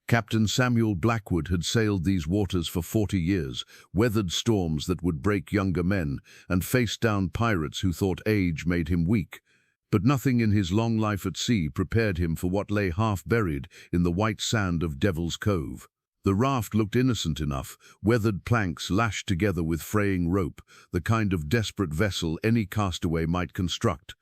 Captain Samuel Blackwood had sailed these waters for 40 years, weathered storms that would break younger men, and faced down pirates who thought age made him weak. But nothing in his long life at sea prepared him for what lay half-buried in the white sand of Devil's Cove. The raft looked innocent enough, weathered planks lashed together with fraying rope, the kind of desperate vessel any castaway might construct.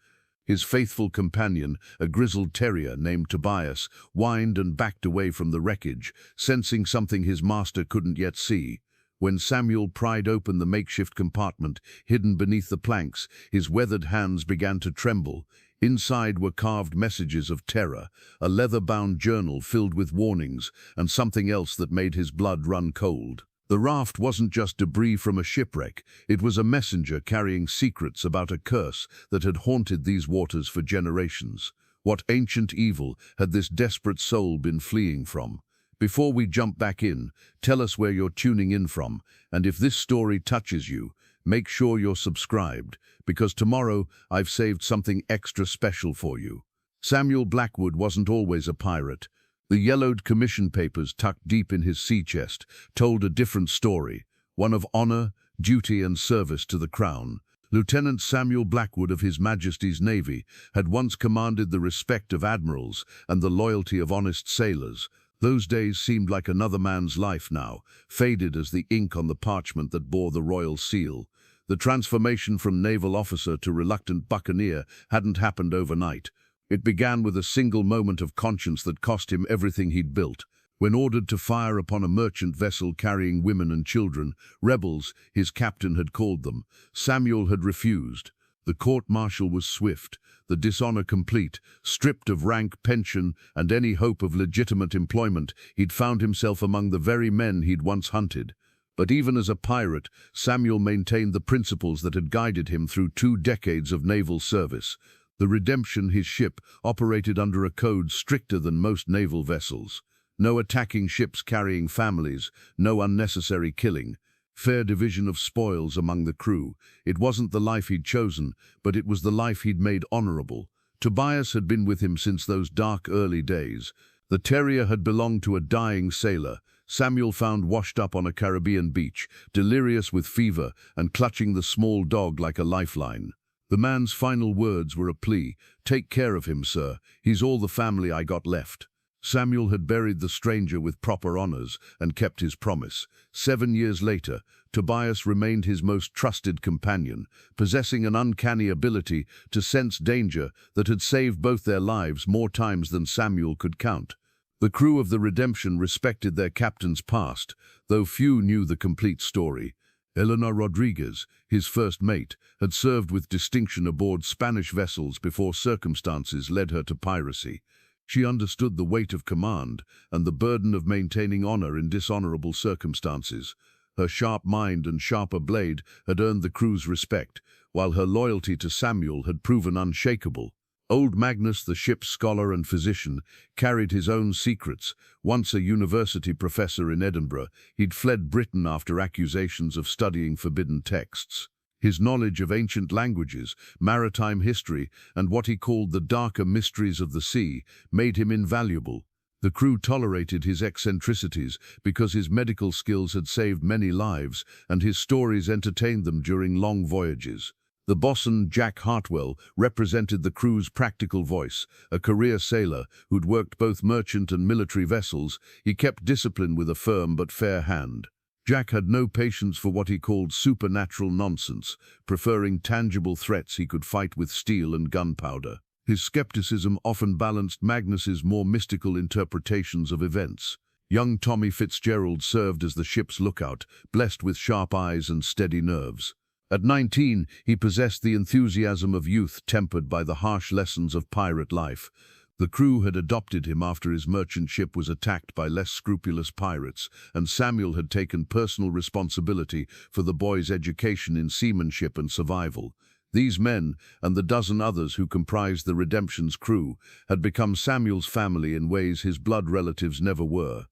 His faithful companion, a grizzled terrier named Tobias, whined and backed away from the wreckage, sensing something his master couldn't yet see. When Samuel pried open the makeshift compartment, hidden beneath the planks, his weathered hands began to tremble. Inside were carved messages of terror, a leather-bound journal filled with warnings, and something else that made his blood run cold. The raft wasn't just debris from a shipwreck, it was a messenger carrying secrets about a curse that had haunted these waters for generations. What ancient evil had this desperate soul been fleeing from? Before we jump back in, tell us where you're tuning in from, and if this story touches you, make sure you're subscribed, because tomorrow I've saved something extra special for you. Samuel Blackwood wasn't always a pirate. The yellowed commission papers tucked deep in his sea chest told a different story, one of honor, duty and service to the crown. Lieutenant Samuel Blackwood of His Majesty's Navy had once commanded the respect of admirals and the loyalty of honest sailors. Those days seemed like another man's life now, faded as the ink on the parchment that bore the royal seal. The transformation from naval officer to reluctant buccaneer hadn't happened overnight. It began with a single moment of conscience that cost him everything he'd built. When ordered to fire upon a merchant vessel carrying women and children, rebels, his captain had called them, Samuel had refused. The court-martial was swift, the dishonor complete. Stripped of rank, pension, and any hope of legitimate employment, he'd found himself among the very men he'd once hunted. But even as a pirate, Samuel maintained the principles that had guided him through 2 decades of naval service. The Redemption, his ship, operated under a code stricter than most naval vessels. No attacking ships carrying families, no unnecessary killing. Fair division of spoils among the crew. It wasn't the life he'd chosen, but it was the life he'd made honorable. Tobias had been with him since those dark early days. The terrier had belonged to a dying sailor. Samuel found washed up on a Caribbean beach, delirious with fever and clutching the small dog like a lifeline. The man's final words were a plea, "Take care of him, sir. He's all the family I got left." Samuel had buried the stranger with proper honors and kept his promise. 7 years later, Tobias remained his most trusted companion, possessing an uncanny ability to sense danger that had saved both their lives more times than Samuel could count. The crew of the Redemption respected their captain's past, though few knew the complete story. Elena Rodriguez, his first mate, had served with distinction aboard Spanish vessels before circumstances led her to piracy. She understood the weight of command and the burden of maintaining honor in dishonorable circumstances. Her sharp mind and sharper blade had earned the crew's respect, while her loyalty to Samuel had proven unshakable. Old Magnus, the ship's scholar and physician, carried his own secrets. Once a university professor in Edinburgh, he'd fled Britain after accusations of studying forbidden texts. His knowledge of ancient languages, maritime history, and what he called the darker mysteries of the sea made him invaluable. The crew tolerated his eccentricities because his medical skills had saved many lives, and his stories entertained them during long voyages. The bosun, Jack Hartwell, represented the crew's practical voice. A career sailor who'd worked both merchant and military vessels, he kept discipline with a firm but fair hand. Jack had no patience for what he called supernatural nonsense, preferring tangible threats he could fight with steel and gunpowder. His skepticism often balanced Magnus's more mystical interpretations of events. Young Tommy Fitzgerald served as the ship's lookout, blessed with sharp eyes and steady nerves. At 19, he possessed the enthusiasm of youth tempered by the harsh lessons of pirate life. The crew had adopted him after his merchant ship was attacked by less scrupulous pirates, and Samuel had taken personal responsibility for the boy's education in seamanship and survival. These men, and the dozen others who comprised the Redemption's crew, had become Samuel's family in ways his blood relatives never were.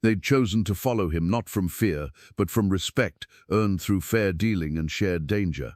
They'd chosen to follow him not from fear, but from respect, earned through fair dealing and shared danger.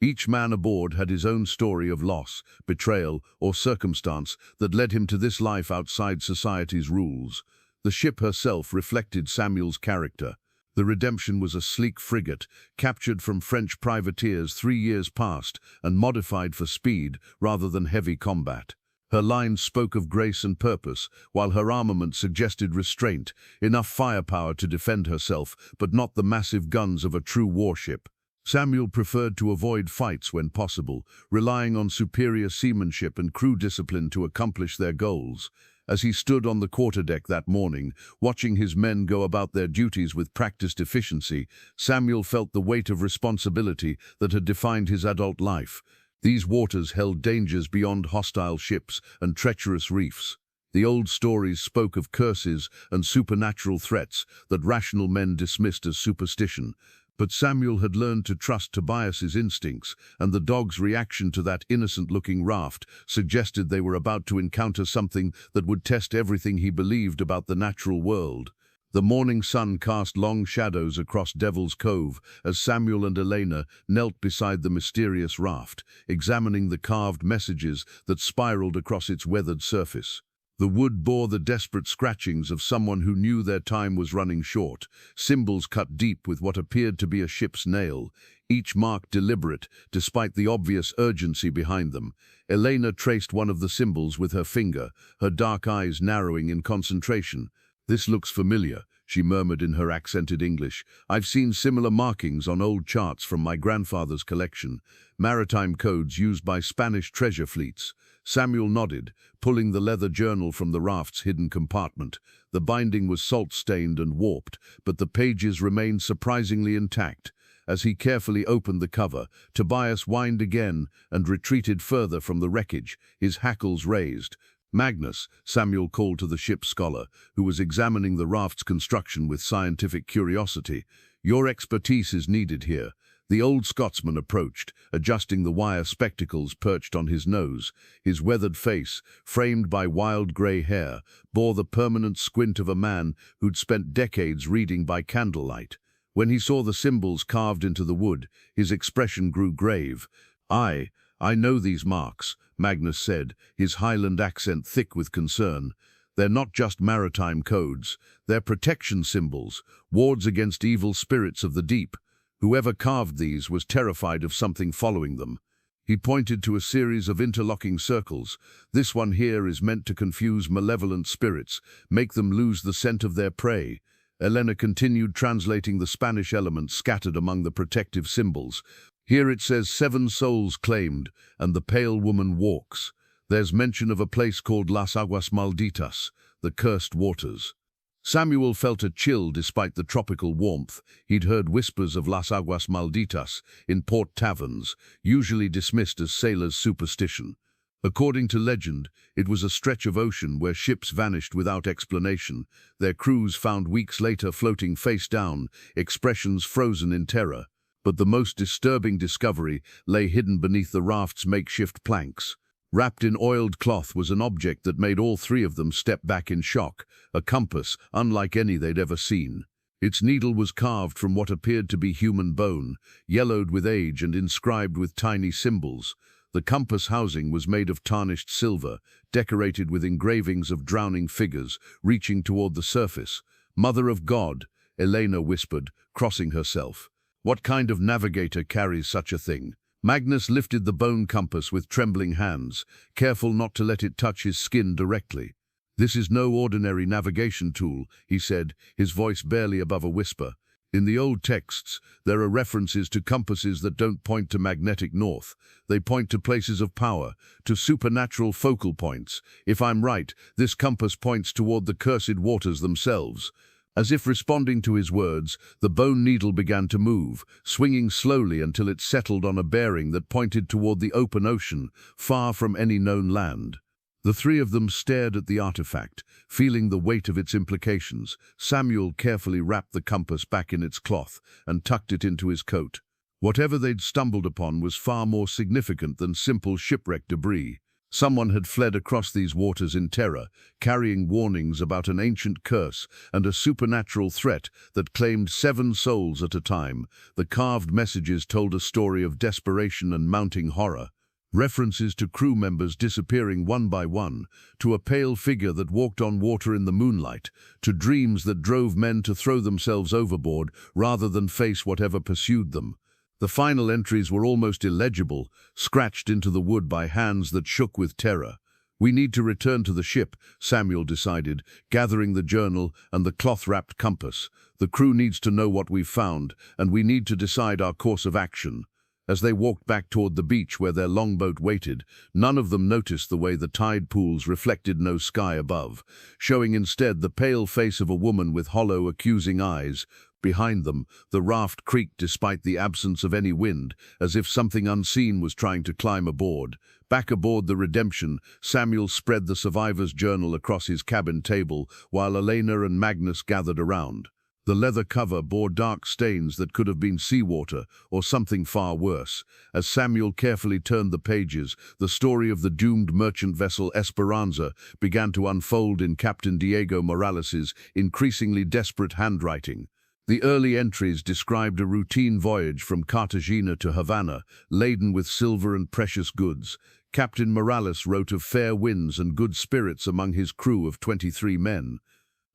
Each man aboard had his own story of loss, betrayal, or circumstance that led him to this life outside society's rules. The ship herself reflected Samuel's character. The Redemption was a sleek frigate, captured from French privateers 3 years past and modified for speed rather than heavy combat. Her lines spoke of grace and purpose, while her armament suggested restraint, enough firepower to defend herself, but not the massive guns of a true warship. Samuel preferred to avoid fights when possible, relying on superior seamanship and crew discipline to accomplish their goals. As he stood on the quarterdeck that morning, watching his men go about their duties with practiced efficiency, Samuel felt the weight of responsibility that had defined his adult life. These waters held dangers beyond hostile ships and treacherous reefs. The old stories spoke of curses and supernatural threats that rational men dismissed as superstition. But Samuel had learned to trust Tobias's instincts, and the dog's reaction to that innocent-looking raft suggested they were about to encounter something that would test everything he believed about the natural world. The morning sun cast long shadows across Devil's Cove as Samuel and Elena knelt beside the mysterious raft, examining the carved messages that spiraled across its weathered surface. The wood bore the desperate scratchings of someone who knew their time was running short, symbols cut deep with what appeared to be a ship's nail, each mark deliberate, despite the obvious urgency behind them. Elena traced one of the symbols with her finger, her dark eyes narrowing in concentration. "This looks familiar," she murmured in her accented English. "I've seen similar markings on old charts from my grandfather's collection, maritime codes used by Spanish treasure fleets." Samuel nodded, pulling the leather journal from the raft's hidden compartment. The binding was salt-stained and warped, but the pages remained surprisingly intact. As he carefully opened the cover, Tobias whined again and retreated further from the wreckage, his hackles raised. "Magnus," Samuel called to the ship's scholar, who was examining the raft's construction with scientific curiosity. "Your expertise is needed here." The old Scotsman approached, adjusting the wire spectacles perched on his nose. His weathered face, framed by wild grey hair, bore the permanent squint of a man who'd spent decades reading by candlelight. When he saw the symbols carved into the wood, his expression grew grave. I know these marks," Magnus said, his Highland accent thick with concern. "They're not just maritime codes. They're protection symbols, wards against evil spirits of the deep. Whoever carved these was terrified of something following them." He pointed to a series of interlocking circles. "This one here is meant to confuse malevolent spirits, make them lose the scent of their prey." Elena continued translating the Spanish elements scattered among the protective symbols. "Here it says 7 souls claimed, and the pale woman walks. There's mention of a place called Las Aguas Malditas, the cursed waters." Samuel felt a chill despite the tropical warmth. He'd heard whispers of Las Aguas Malditas in port taverns, usually dismissed as sailors' superstition. According to legend, it was a stretch of ocean where ships vanished without explanation, their crews found weeks later floating face down, expressions frozen in terror. But the most disturbing discovery lay hidden beneath the raft's makeshift planks. Wrapped in oiled cloth was an object that made all 3 of them step back in shock, a compass unlike any they'd ever seen. Its needle was carved from what appeared to be human bone, yellowed with age and inscribed with tiny symbols. The compass housing was made of tarnished silver, decorated with engravings of drowning figures, reaching toward the surface. "Mother of God," Elena whispered, crossing herself. "What kind of navigator carries such a thing?" Magnus lifted the bone compass with trembling hands, careful not to let it touch his skin directly. "This is no ordinary navigation tool," he said, his voice barely above a whisper. "In the old texts, there are references to compasses that don't point to magnetic north. They point to places of power, to supernatural focal points. If I'm right, this compass points toward the cursed waters themselves." As if responding to his words, the bone needle began to move, swinging slowly until it settled on a bearing that pointed toward the open ocean, far from any known land. The 3 of them stared at the artifact, feeling the weight of its implications. Samuel carefully wrapped the compass back in its cloth and tucked it into his coat. Whatever they'd stumbled upon was far more significant than simple shipwreck debris. Someone had fled across these waters in terror, carrying warnings about an ancient curse and a supernatural threat that claimed 7 souls at a time. The carved messages told a story of desperation and mounting horror. References to crew members disappearing one by one, to a pale figure that walked on water in the moonlight, to dreams that drove men to throw themselves overboard rather than face whatever pursued them. The final entries were almost illegible, scratched into the wood by hands that shook with terror. "We need to return to the ship," Samuel decided, gathering the journal and the cloth-wrapped compass. "The crew needs to know what we've found, and we need to decide our course of action." As they walked back toward the beach where their longboat waited, none of them noticed the way the tide pools reflected no sky above, showing instead the pale face of a woman with hollow, accusing eyes. Behind them, the raft creaked despite the absence of any wind, as if something unseen was trying to climb aboard. Back aboard the Redemption, Samuel spread the survivor's journal across his cabin table while Elena and Magnus gathered around. The leather cover bore dark stains that could have been seawater or something far worse. As Samuel carefully turned the pages, the story of the doomed merchant vessel Esperanza began to unfold in Captain Diego Morales's increasingly desperate handwriting. The early entries described a routine voyage from Cartagena to Havana, laden with silver and precious goods. Captain Morales wrote of fair winds and good spirits among his crew of 23 men.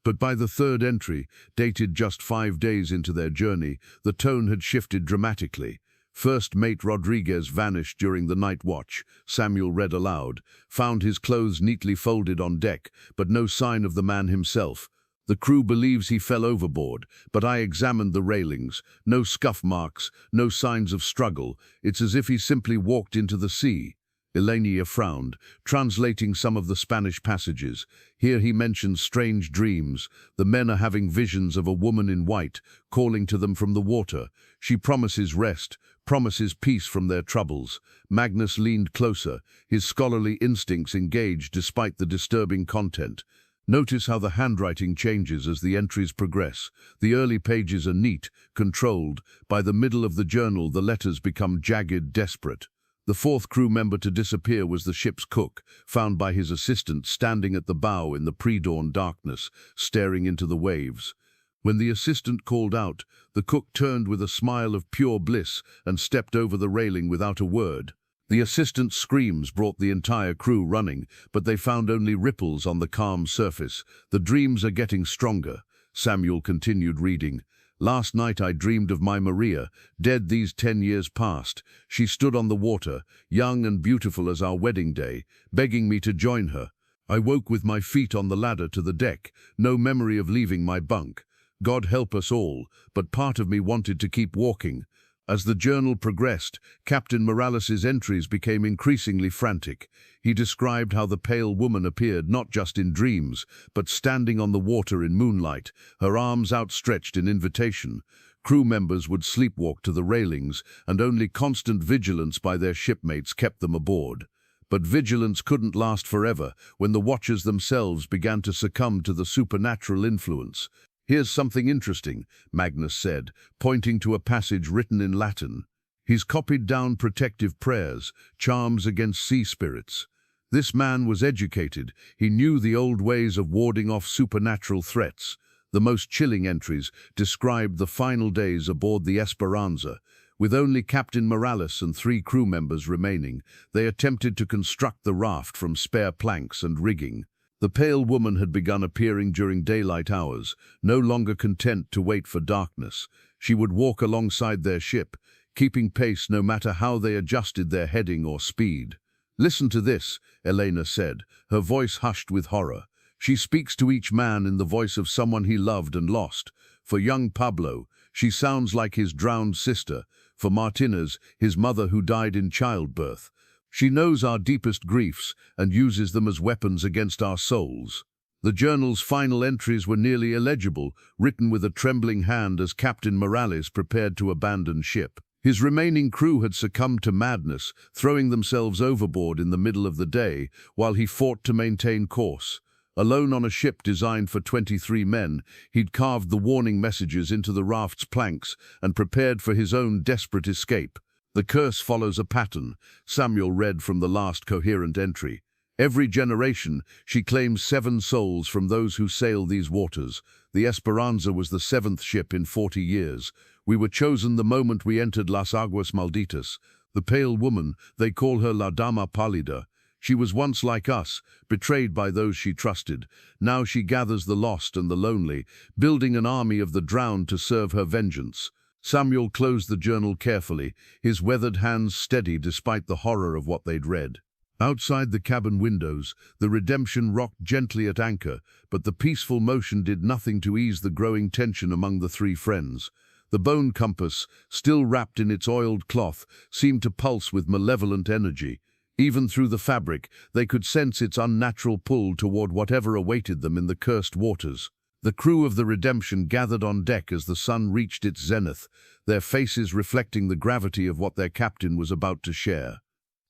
But by the third entry, dated just 5 days into their journey, the tone had shifted dramatically. "First mate Rodriguez vanished during the night watch," Samuel read aloud, "found his clothes neatly folded on deck, but no sign of the man himself. The crew believes he fell overboard, but I examined the railings. No scuff marks, no signs of struggle. It's as if he simply walked into the sea." Elena frowned, translating some of the Spanish passages. Here he mentions strange dreams. The men are having visions of a woman in white, calling to them from the water. She promises rest, promises peace from their troubles. Magnus leaned closer, his scholarly instincts engaged despite the disturbing content. Notice how the handwriting changes as the entries progress. The early pages are neat, controlled. By the middle of the journal, the letters become jagged, desperate. The fourth crew member to disappear was the ship's cook, found by his assistant standing at the bow in the pre-dawn darkness, staring into the waves. When the assistant called out, the cook turned with a smile of pure bliss and stepped over the railing without a word. The assistant's screams brought the entire crew running, but they found only ripples on the calm surface. "The dreams are getting stronger," Samuel continued reading. "Last night I dreamed of my Maria, dead these 10 years past. She stood on the water, young and beautiful as our wedding day, begging me to join her. I woke with my feet on the ladder to the deck, no memory of leaving my bunk. God help us all, but part of me wanted to keep walking." As the journal progressed, Captain Morales's entries became increasingly frantic. He described how the pale woman appeared not just in dreams, but standing on the water in moonlight, her arms outstretched in invitation. Crew members would sleepwalk to the railings, and only constant vigilance by their shipmates kept them aboard. But vigilance couldn't last forever when the watchers themselves began to succumb to the supernatural influence. "Here's something interesting," Magnus said, pointing to a passage written in Latin. "He's copied down protective prayers, charms against sea spirits. This man was educated. He knew the old ways of warding off supernatural threats." The most chilling entries described the final days aboard the Esperanza. With only Captain Morales and 3 crew members remaining, they attempted to construct the raft from spare planks and rigging. The pale woman had begun appearing during daylight hours, no longer content to wait for darkness. She would walk alongside their ship, keeping pace no matter how they adjusted their heading or speed. "Listen to this," Elena said, her voice hushed with horror. "She speaks to each man in the voice of someone he loved and lost. For young Pablo, she sounds like his drowned sister. For Martinez, his mother who died in childbirth. She knows our deepest griefs and uses them as weapons against our souls." The journal's final entries were nearly illegible, written with a trembling hand as Captain Morales prepared to abandon ship. His remaining crew had succumbed to madness, throwing themselves overboard in the middle of the day, while he fought to maintain course. Alone on a ship designed for 23 men, he'd carved the warning messages into the raft's planks and prepared for his own desperate escape. "The curse follows a pattern," Samuel read from the last coherent entry. "Every generation, she claims 7 souls from those who sail these waters. The Esperanza was the 7th ship in 40 years. We were chosen the moment we entered Las Aguas Malditas. The pale woman, they call her La Dama Pallida. She was once like us, betrayed by those she trusted. Now she gathers the lost and the lonely, building an army of the drowned to serve her vengeance. Samuel closed the journal carefully, his weathered hands steady despite the horror of what they'd read. Outside the cabin windows, the Redemption rocked gently at anchor, but the peaceful motion did nothing to ease the growing tension among the three friends. The bone compass, still wrapped in its oiled cloth, seemed to pulse with malevolent energy. Even through the fabric, they could sense its unnatural pull toward whatever awaited them in the cursed waters. The crew of the Redemption gathered on deck as the sun reached its zenith, their faces reflecting the gravity of what their captain was about to share.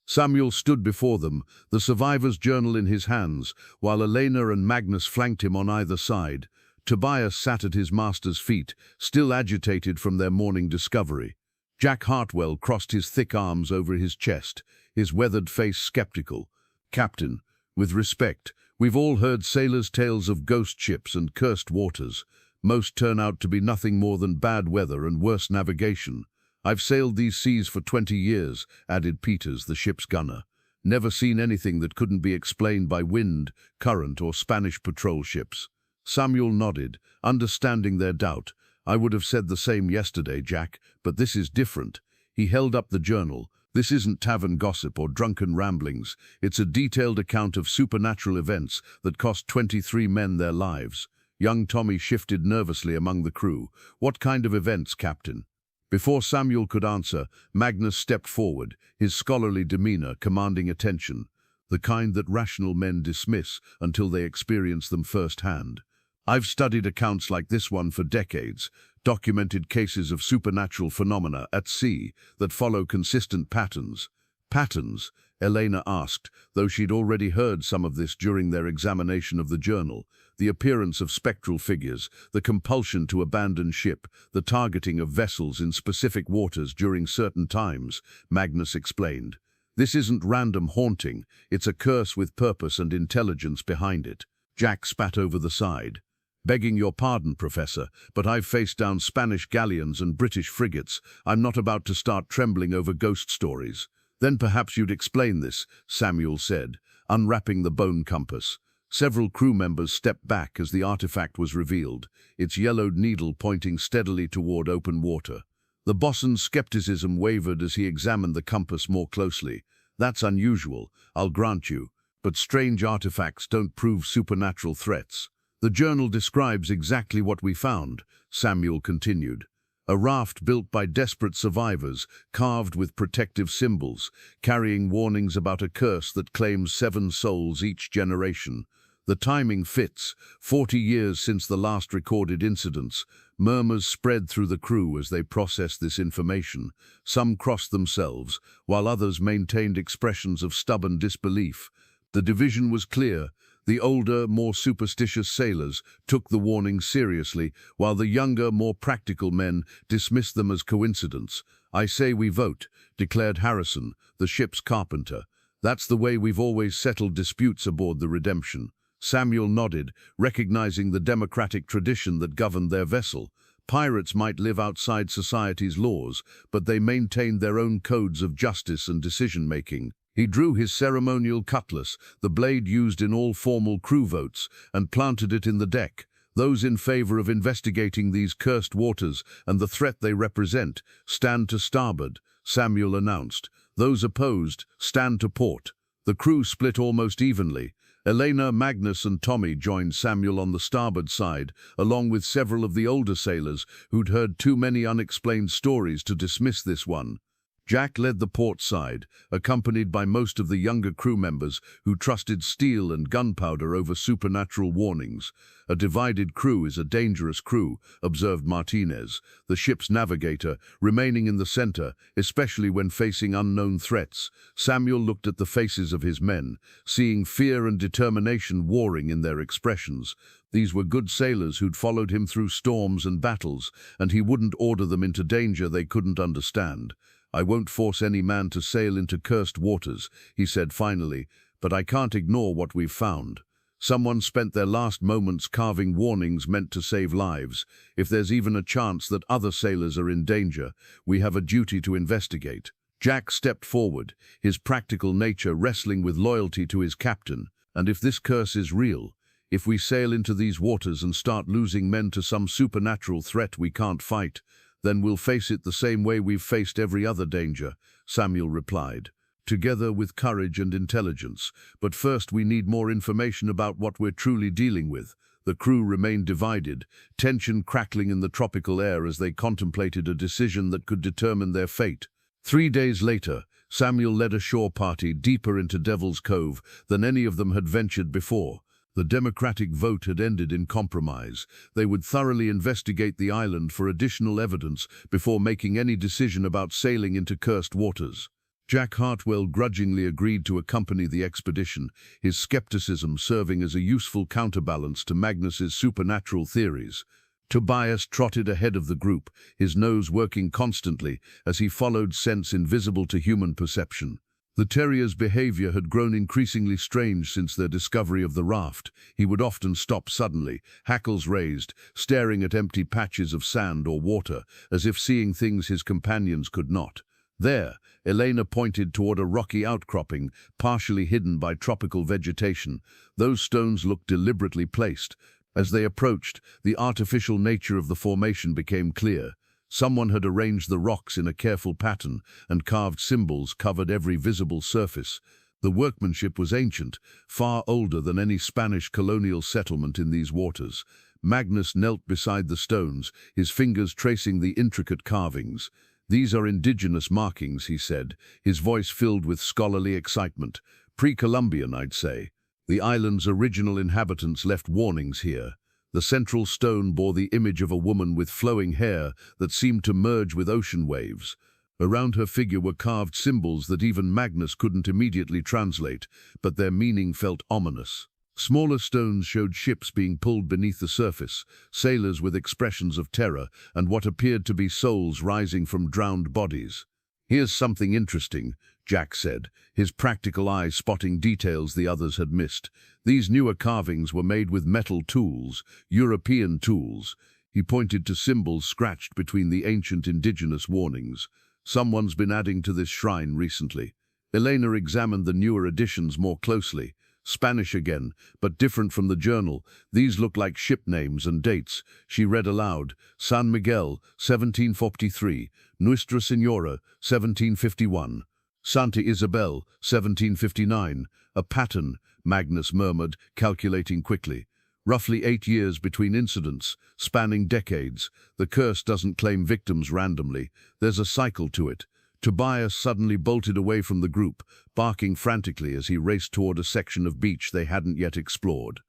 Samuel stood before them, the survivor's journal in his hands, while Elena and Magnus flanked him on either side. Tobias sat at his master's feet, still agitated from their morning discovery. Jack Hartwell crossed his thick arms over his chest, his weathered face skeptical. "Captain, with respect, we've all heard sailors' tales of ghost ships and cursed waters. Most turn out to be nothing more than bad weather and worse navigation. I've sailed these seas for 20 years, added Peters, the ship's gunner. Never seen anything that couldn't be explained by wind, current, or Spanish patrol ships." Samuel nodded, understanding their doubt. "I would have said the same yesterday, Jack, but this is different." He held up the journal. "This isn't tavern gossip or drunken ramblings. It's a detailed account of supernatural events that cost 23 men their lives." Young Tommy shifted nervously among the crew. "What kind of events, Captain?" Before Samuel could answer, Magnus stepped forward, his scholarly demeanor commanding attention. "The kind that rational men dismiss until they experience them firsthand. I've studied accounts like this one for decades, documented cases of supernatural phenomena at sea that follow consistent patterns." "Patterns?" Elena asked, though she'd already heard some of this during their examination of the journal. "The appearance of spectral figures, the compulsion to abandon ship, the targeting of vessels in specific waters during certain times," Magnus explained. "This isn't random haunting, it's a curse with purpose and intelligence behind it." Jack spat over the side. "Begging your pardon, Professor, but I've faced down Spanish galleons and British frigates. I'm not about to start trembling over ghost stories." "Then perhaps you'd explain this," Samuel said, unwrapping the bone compass. Several crew members stepped back as the artifact was revealed, its yellowed needle pointing steadily toward open water. The bosun's skepticism wavered as he examined the compass more closely. "That's unusual, I'll grant you, but strange artifacts don't prove supernatural threats." "The journal describes exactly what we found," Samuel continued. "A raft built by desperate survivors, carved with protective symbols, carrying warnings about a curse that claims 7 souls each generation. The timing fits, 40 years since the last recorded incidents." Murmurs spread through the crew as they processed this information. Some crossed themselves, while others maintained expressions of stubborn disbelief. The division was clear. The older, more superstitious sailors took the warnings seriously, while the younger, more practical men dismissed them as coincidence. "I say we vote," declared Harrison, the ship's carpenter. "That's the way we've always settled disputes aboard the Redemption." Samuel nodded, recognizing the democratic tradition that governed their vessel. Pirates might live outside society's laws, but they maintained their own codes of justice and decision-making. He drew his ceremonial cutlass, the blade used in all formal crew votes, and planted it in the deck. "Those in favor of investigating these cursed waters and the threat they represent, stand to starboard," Samuel announced. "Those opposed, stand to port." The crew split almost evenly. Elena, Magnus, and Tommy joined Samuel on the starboard side, along with several of the older sailors who'd heard too many unexplained stories to dismiss this one. Jack led the port side, accompanied by most of the younger crew members who trusted steel and gunpowder over supernatural warnings. "A divided crew is a dangerous crew," observed Martinez, the ship's navigator, remaining in the center, especially when facing unknown threats. Samuel looked at the faces of his men, seeing fear and determination warring in their expressions. These were good sailors who'd followed him through storms and battles, and he wouldn't order them into danger they couldn't understand. "I won't force any man to sail into cursed waters," he said finally, "but I can't ignore what we've found. Someone spent their last moments carving warnings meant to save lives. If there's even a chance that other sailors are in danger, we have a duty to investigate." Jack stepped forward, his practical nature wrestling with loyalty to his captain. And if this curse is real, if we sail into these waters and start losing men to some supernatural threat we can't fight, then we'll face it the same way we've faced every other danger, Samuel replied. Together with courage and intelligence, but first we need more information about what we're truly dealing with. The crew remained divided, tension crackling in the tropical air as they contemplated a decision that could determine their fate. 3 days later, Samuel led a shore party deeper into Devil's Cove than any of them had ventured before. The democratic vote had ended in compromise. They would thoroughly investigate the island for additional evidence before making any decision about sailing into cursed waters. Jack Hartwell grudgingly agreed to accompany the expedition, his skepticism serving as a useful counterbalance to Magnus's supernatural theories. Tobias trotted ahead of the group, his nose working constantly as he followed scents invisible to human perception. The terrier's behavior had grown increasingly strange since their discovery of the raft. He would often stop suddenly, hackles raised, staring at empty patches of sand or water, as if seeing things his companions could not. There, Elena pointed toward a rocky outcropping, partially hidden by tropical vegetation. Those stones looked deliberately placed. As they approached, the artificial nature of the formation became clear. Someone had arranged the rocks in a careful pattern, and carved symbols covered every visible surface. The workmanship was ancient, far older than any Spanish colonial settlement in these waters. Magnus knelt beside the stones, his fingers tracing the intricate carvings. "These are indigenous markings," he said, his voice filled with scholarly excitement. "Pre-Columbian, I'd say. The island's original inhabitants left warnings here." The central stone bore the image of a woman with flowing hair that seemed to merge with ocean waves. Around her figure were carved symbols that even Magnus couldn't immediately translate, but their meaning felt ominous. Smaller stones showed ships being pulled beneath the surface, sailors with expressions of terror, and what appeared to be souls rising from drowned bodies. "Here's something interesting," Jack said, his practical eye spotting details the others had missed. "These newer carvings were made with metal tools, European tools." He pointed to symbols scratched between the ancient indigenous warnings. "Someone's been adding to this shrine recently." Elena examined the newer additions more closely. Spanish again, but different from the journal. These look like ship names and dates. She read aloud: San Miguel, 1743, Nuestra Señora, 1751, Santa Isabel, 1759. "A pattern," Magnus murmured, calculating quickly. "Roughly 8 years between incidents, spanning decades. The curse doesn't claim victims randomly. There's a cycle to it." Tobias suddenly bolted away from the group, barking frantically as he raced toward a section of beach they hadn't yet explored.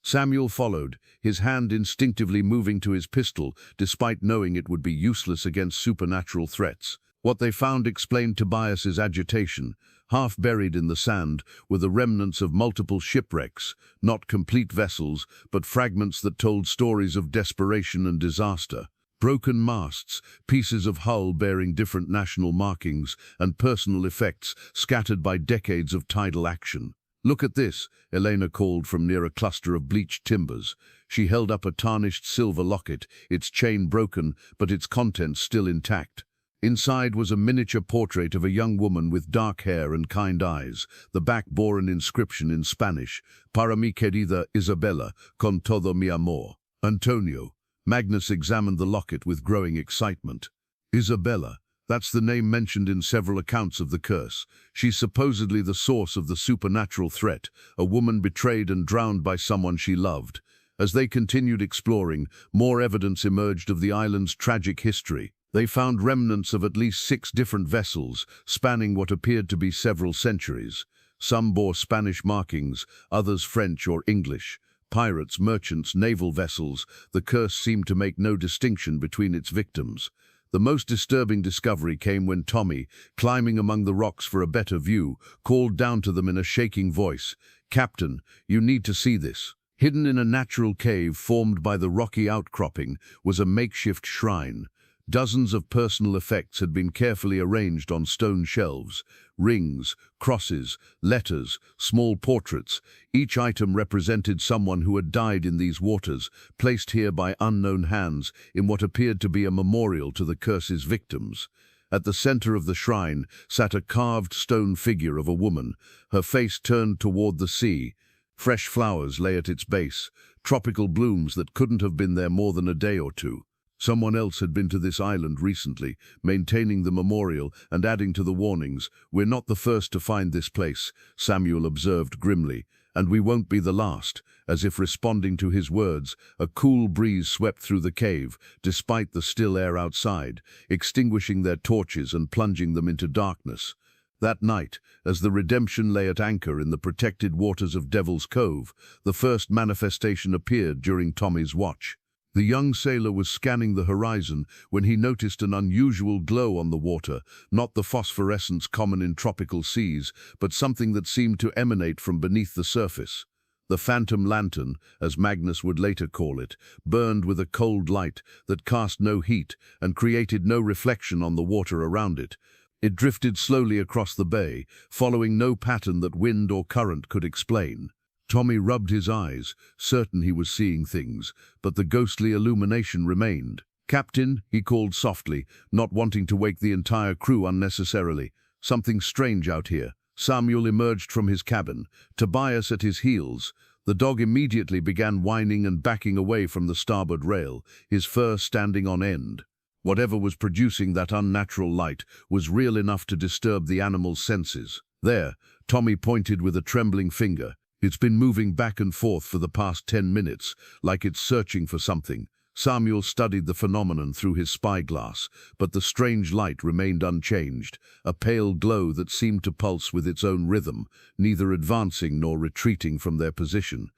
Samuel followed, his hand instinctively moving to his pistol, despite knowing it would be useless against supernatural threats. What they found explained Tobias's agitation. Half buried in the sand were the remnants of multiple shipwrecks, not complete vessels, but fragments that told stories of desperation and disaster. Broken masts, pieces of hull bearing different national markings, and personal effects scattered by decades of tidal action. "Look at this," Elena called from near a cluster of bleached timbers. She held up a tarnished silver locket, its chain broken, but its contents still intact. Inside was a miniature portrait of a young woman with dark hair and kind eyes. The back bore an inscription in Spanish: "Para mi querida Isabella, con todo mi amor. Antonio." Magnus examined the locket with growing excitement. "Isabella, that's the name mentioned in several accounts of the curse. She's supposedly the source of the supernatural threat, a woman betrayed and drowned by someone she loved." As they continued exploring, more evidence emerged of the island's tragic history. They found remnants of at least 6 different vessels, spanning what appeared to be several centuries. Some bore Spanish markings, others French or English. Pirates, merchants, naval vessels, the curse seemed to make no distinction between its victims. The most disturbing discovery came when Tommy, climbing among the rocks for a better view, called down to them in a shaking voice, "Captain, you need to see this." Hidden in a natural cave formed by the rocky outcropping was a makeshift shrine. Dozens of personal effects had been carefully arranged on stone shelves. Rings, crosses, letters, small portraits. Each item represented someone who had died in these waters, placed here by unknown hands in what appeared to be a memorial to the curse's victims. At the center of the shrine sat a carved stone figure of a woman, her face turned toward the sea. Fresh flowers lay at its base, tropical blooms that couldn't have been there more than a day or two. Someone else had been to this island recently, maintaining the memorial and adding to the warnings. "We're not the first to find this place," Samuel observed grimly, "and we won't be the last." As if responding to his words, a cool breeze swept through the cave, despite the still air outside, extinguishing their torches and plunging them into darkness. That night, as the Redemption lay at anchor in the protected waters of Devil's Cove, the first manifestation appeared during Tommy's watch. The young sailor was scanning the horizon when he noticed an unusual glow on the water, not the phosphorescence common in tropical seas, but something that seemed to emanate from beneath the surface. The phantom lantern, as Magnus would later call it, burned with a cold light that cast no heat and created no reflection on the water around it. It drifted slowly across the bay, following no pattern that wind or current could explain. Tommy rubbed his eyes, certain he was seeing things, but the ghostly illumination remained. "Captain," he called softly, not wanting to wake the entire crew unnecessarily. "Something strange out here." Samuel emerged from his cabin, Tobias at his heels. The dog immediately began whining and backing away from the starboard rail, his fur standing on end. Whatever was producing that unnatural light was real enough to disturb the animal's senses. "There," Tommy pointed with a trembling finger. "It's been moving back and forth for the past 10 minutes, like it's searching for something." Samuel studied the phenomenon through his spyglass, but the strange light remained unchanged, a pale glow that seemed to pulse with its own rhythm, neither advancing nor retreating from their position.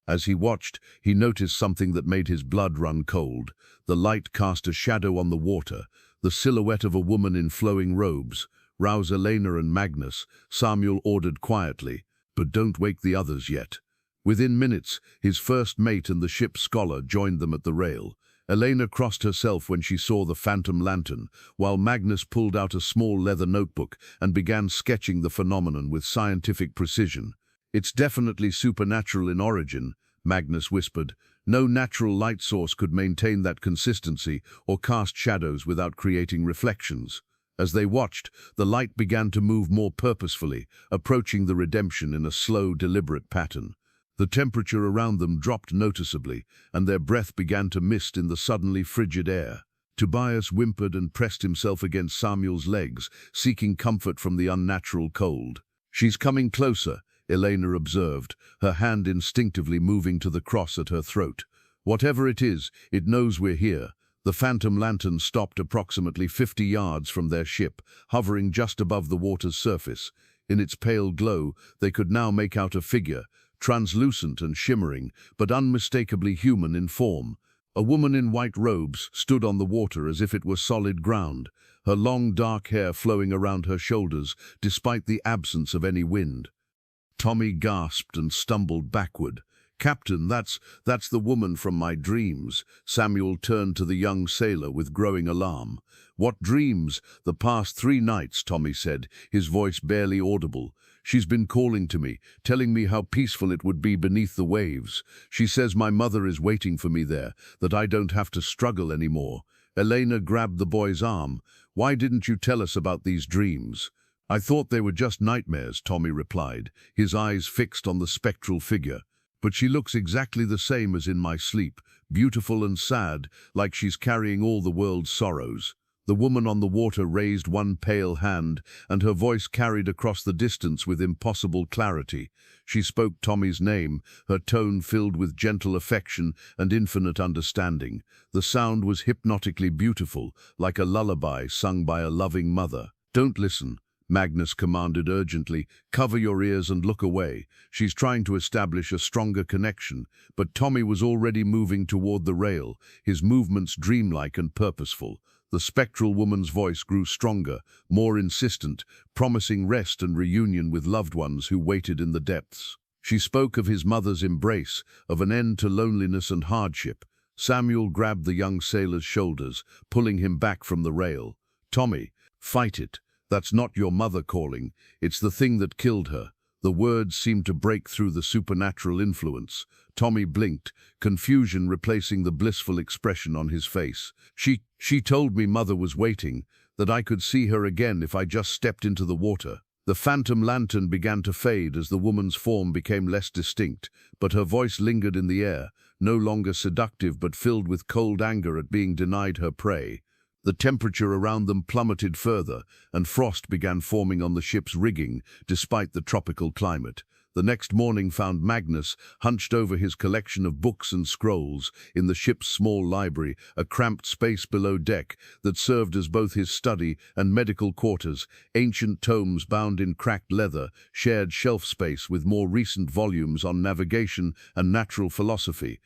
As he watched, he noticed something that made his blood run cold. The light cast a shadow on the water, the silhouette of a woman in flowing robes. "Rouse Elena and Magnus," Samuel ordered quietly, "but don't wake the others yet." Within minutes, his first mate and the ship's scholar joined them at the rail. Elena crossed herself when she saw the phantom lantern, while Magnus pulled out a small leather notebook and began sketching the phenomenon with scientific precision. "It's definitely supernatural in origin," Magnus whispered. "No natural light source could maintain that consistency or cast shadows without creating reflections." As they watched, the light began to move more purposefully, approaching the Redemption in a slow, deliberate pattern. The temperature around them dropped noticeably, and their breath began to mist in the suddenly frigid air. Tobias whimpered and pressed himself against Samuel's legs, seeking comfort from the unnatural cold. "She's coming closer," Elena observed, her hand instinctively moving to the cross at her throat. "Whatever it is, it knows we're here." The phantom lantern stopped approximately 50 yards from their ship, hovering just above the water's surface. In its pale glow, they could now make out a figure, translucent and shimmering, but unmistakably human in form. A woman in white robes stood on the water as if it were solid ground, her long dark hair flowing around her shoulders despite the absence of any wind. Tommy gasped and stumbled backward. "Captain, that's the woman from my dreams." Samuel turned to the young sailor with growing alarm. "What dreams?" "The past 3 nights," Tommy said, his voice barely audible. "She's been calling to me, telling me how peaceful it would be beneath the waves. She says my mother is waiting for me there, that I don't have to struggle anymore." Elena grabbed the boy's arm. "Why didn't you tell us about these dreams?" "I thought they were just nightmares," Tommy replied, his eyes fixed on the spectral figure. "But she looks exactly the same as in my sleep, beautiful and sad, like she's carrying all the world's sorrows." The woman on the water raised one pale hand, and her voice carried across the distance with impossible clarity. She spoke Tommy's name, her tone filled with gentle affection and infinite understanding. The sound was hypnotically beautiful, like a lullaby sung by a loving mother. "Don't listen," Magnus commanded urgently. "Cover your ears and look away. She's trying to establish a stronger connection." But Tommy was already moving toward the rail, his movements dreamlike and purposeful. The spectral woman's voice grew stronger, more insistent, promising rest and reunion with loved ones who waited in the depths. She spoke of his mother's embrace, of an end to loneliness and hardship. Samuel grabbed the young sailor's shoulders, pulling him back from the rail. "Tommy, fight it. That's not your mother calling. It's the thing that killed her." The words seemed to break through the supernatural influence. Tommy blinked, confusion replacing the blissful expression on his face. She told me mother was waiting. that I could see her again if I just stepped into the water. The phantom lantern began to fade as the woman's form became less distinct, but her voice lingered in the air, no longer seductive but filled with cold anger at being denied her prey. The temperature around them plummeted further, and frost began forming on the ship's rigging, despite the tropical climate. The next morning found Magnus hunched over his collection of books and scrolls in the ship's small library, a cramped space below deck that served as both his study and medical quarters. Ancient tomes bound in cracked leather shared shelf space with more recent volumes on navigation and natural philosophy.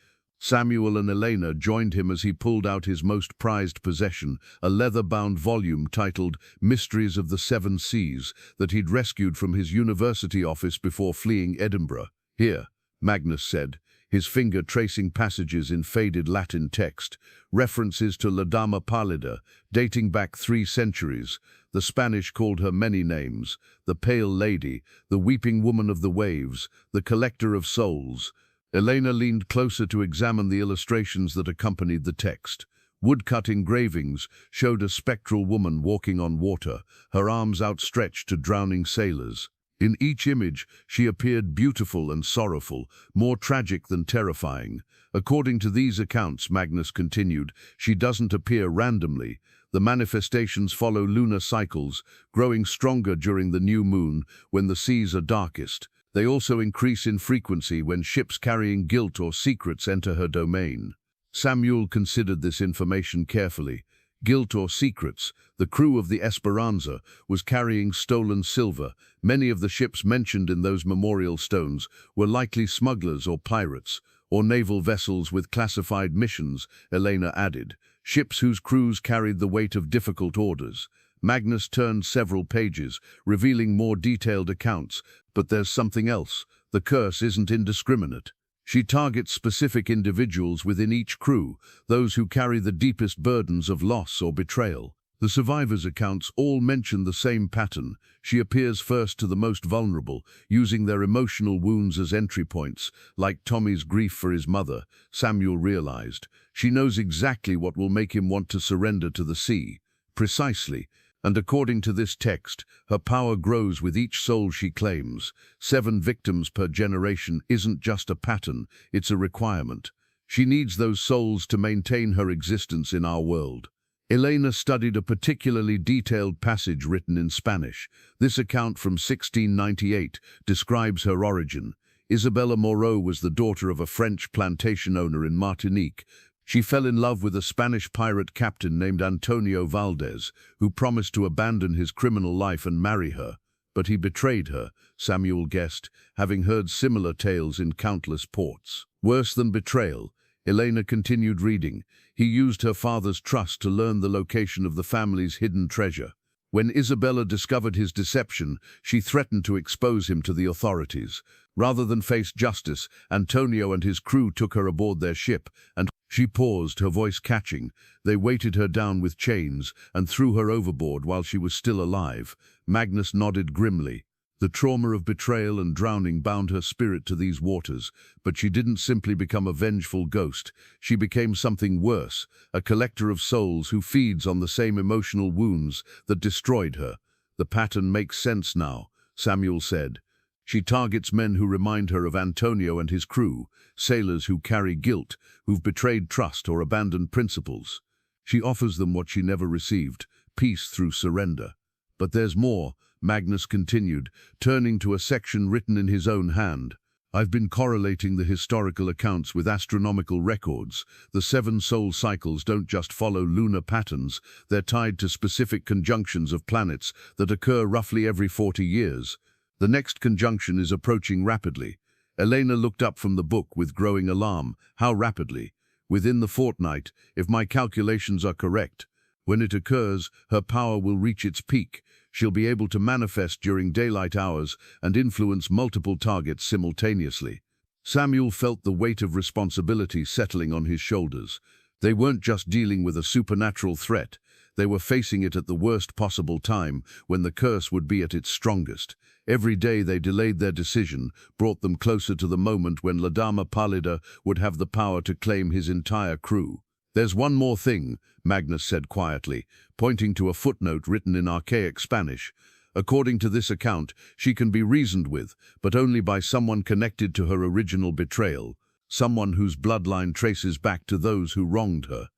Samuel and Elena joined him as he pulled out his most prized possession, a leather-bound volume titled Mysteries of the Seven Seas that he'd rescued from his university office before fleeing Edinburgh. "Here," Magnus said, his finger tracing passages in faded Latin text, references to La Dama Pálida, dating back 3 centuries. The Spanish called her many names: the Pale Lady, the Weeping Woman of the Waves, the Collector of Souls. Elena leaned closer to examine the illustrations that accompanied the text. Woodcut engravings showed a spectral woman walking on water, her arms outstretched to drowning sailors. In each image, she appeared beautiful and sorrowful, more tragic than terrifying. According to these accounts, Magnus continued, she doesn't appear randomly. The manifestations follow lunar cycles, growing stronger during the new moon when the seas are darkest. They also increase in frequency when ships carrying guilt or secrets enter her domain. Samuel considered this information carefully. Guilt or secrets, the crew of the Esperanza was carrying stolen silver. Many of the ships mentioned in those memorial stones were likely smugglers or pirates, or naval vessels with classified missions, Elena added. Ships whose crews carried the weight of difficult orders. Magnus turned several pages, revealing more detailed accounts. But there's something else. The curse isn't indiscriminate. She targets specific individuals within each crew, those who carry the deepest burdens of loss or betrayal. The survivors' accounts all mention the same pattern. She appears first to the most vulnerable, using their emotional wounds as entry points, like Tommy's grief for his mother. Samuel realized. She knows exactly what will make him want to surrender to the sea. Precisely. And according to this text, her power grows with each soul she claims. 7 victims per generation isn't just a pattern, it's a requirement. She needs those souls to maintain her existence in our world. Elena studied a particularly detailed passage written in Spanish. This account from 1698 describes her origin. Isabella Moreau was the daughter of a French plantation owner in Martinique. She fell in love with a Spanish pirate captain named Antonio Valdez, who promised to abandon his criminal life and marry her. But he betrayed her, Samuel guessed, having heard similar tales in countless ports. Worse than betrayal, Elena continued reading. He used her father's trust to learn the location of the family's hidden treasure. When Isabella discovered his deception, she threatened to expose him to the authorities. Rather than face justice, Antonio and his crew took her aboard their ship, and she paused, her voice catching. They weighted her down with chains and threw her overboard while she was still alive. Magnus nodded grimly. The trauma of betrayal and drowning bound her spirit to these waters, but she didn't simply become a vengeful ghost. She became something worse, a collector of souls who feeds on the same emotional wounds that destroyed her. The pattern makes sense now, Samuel said. She targets men who remind her of Antonio and his crew, sailors who carry guilt, who've betrayed trust or abandoned principles. She offers them what she never received, peace through surrender. But there's more, Magnus continued, turning to a section written in his own hand. I've been correlating the historical accounts with astronomical records. The 7 soul cycles don't just follow lunar patterns, they're tied to specific conjunctions of planets that occur roughly every 40 years. The next conjunction is approaching rapidly. Elena looked up from the book with growing alarm. How rapidly? Within the fortnight, if my calculations are correct. When it occurs, her power will reach its peak. She'll be able to manifest during daylight hours and influence multiple targets simultaneously. Samuel felt the weight of responsibility settling on his shoulders. They weren't just dealing with a supernatural threat. They were facing it at the worst possible time, when the curse would be at its strongest. Every day they delayed their decision, brought them closer to the moment when La Dama Pálida would have the power to claim his entire crew. "There's one more thing," Magnus said quietly, pointing to a footnote written in archaic Spanish. "According to this account, she can be reasoned with, but only by someone connected to her original betrayal, someone whose bloodline traces back to those who wronged her."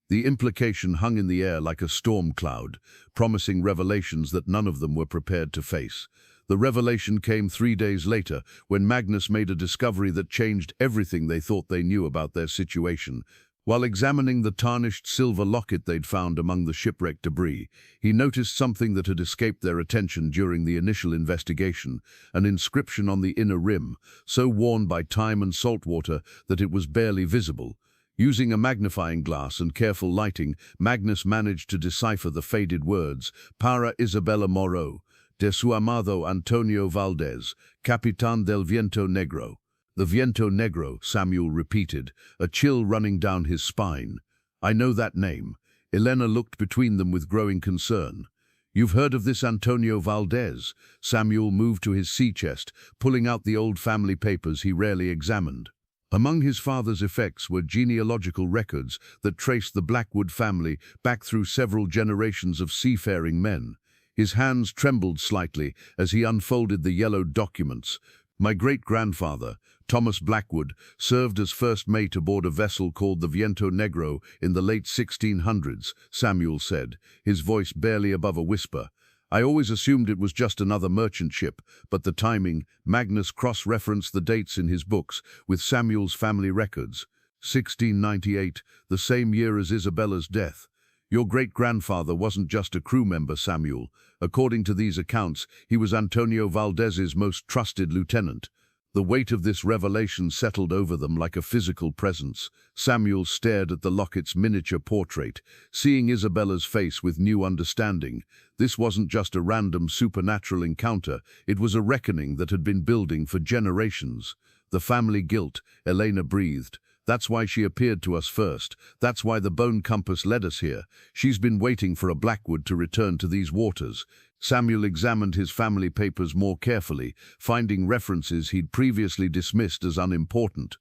The implication hung in the air like a storm cloud, promising revelations that none of them were prepared to face. The revelation came 3 days later, when Magnus made a discovery that changed everything they thought they knew about their situation. While examining the tarnished silver locket they'd found among the shipwreck debris, he noticed something that had escaped their attention during the initial investigation, an inscription on the inner rim, so worn by time and salt water that it was barely visible. Using a magnifying glass and careful lighting, Magnus managed to decipher the faded words, "Para Isabella Moro, de su amado Antonio Valdez, Capitán del Viento Negro." "The Viento Negro," Samuel repeated, a chill running down his spine. "I know that name." Elena looked between them with growing concern. "You've heard of this Antonio Valdez?" Samuel moved to his sea chest, pulling out the old family papers he rarely examined. Among his father's effects were genealogical records that traced the Blackwood family back through several generations of seafaring men. His hands trembled slightly as he unfolded the yellowed documents. "My great-grandfather, Thomas Blackwood, served as first mate aboard a vessel called the Viento Negro in the late 1600s, Samuel said, his voice barely above a whisper. "I always assumed it was just another merchant ship, but the timing," Magnus cross-referenced the dates in his books with Samuel's family records. 1698, the same year as Isabella's death. "Your great-grandfather wasn't just a crew member, Samuel. According to these accounts, he was Antonio Valdez's most trusted lieutenant." The weight of this revelation settled over them like a physical presence. Samuel stared at the locket's miniature portrait, seeing Isabella's face with new understanding. This wasn't just a random supernatural encounter, it was a reckoning that had been building for generations. "The family guilt," Elena breathed. "That's why she appeared to us first. That's why the bone compass led us here. She's been waiting for a Blackwood to return to these waters." Samuel examined his family papers more carefully, finding references he'd previously dismissed as unimportant.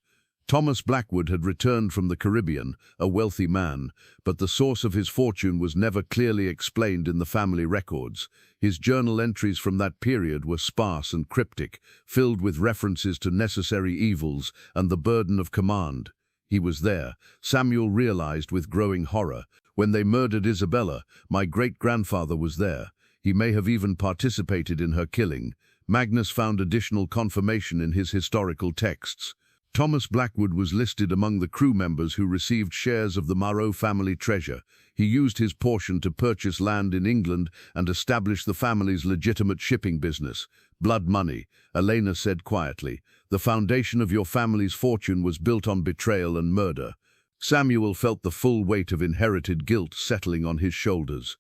Thomas Blackwood had returned from the Caribbean, a wealthy man, but the source of his fortune was never clearly explained in the family records. His journal entries from that period were sparse and cryptic, filled with references to necessary evils and the burden of command. He was there, Samuel realized with growing horror. When they murdered Isabella, my great-grandfather was there. He may have even participated in her killing. Magnus found additional confirmation in his historical texts. Thomas Blackwood was listed among the crew members who received shares of the Marot family treasure. He used his portion to purchase land in England and establish the family's legitimate shipping business. "Blood money," Elena said quietly. "The foundation of your family's fortune was built on betrayal and murder." Samuel felt the full weight of inherited guilt settling on his shoulders.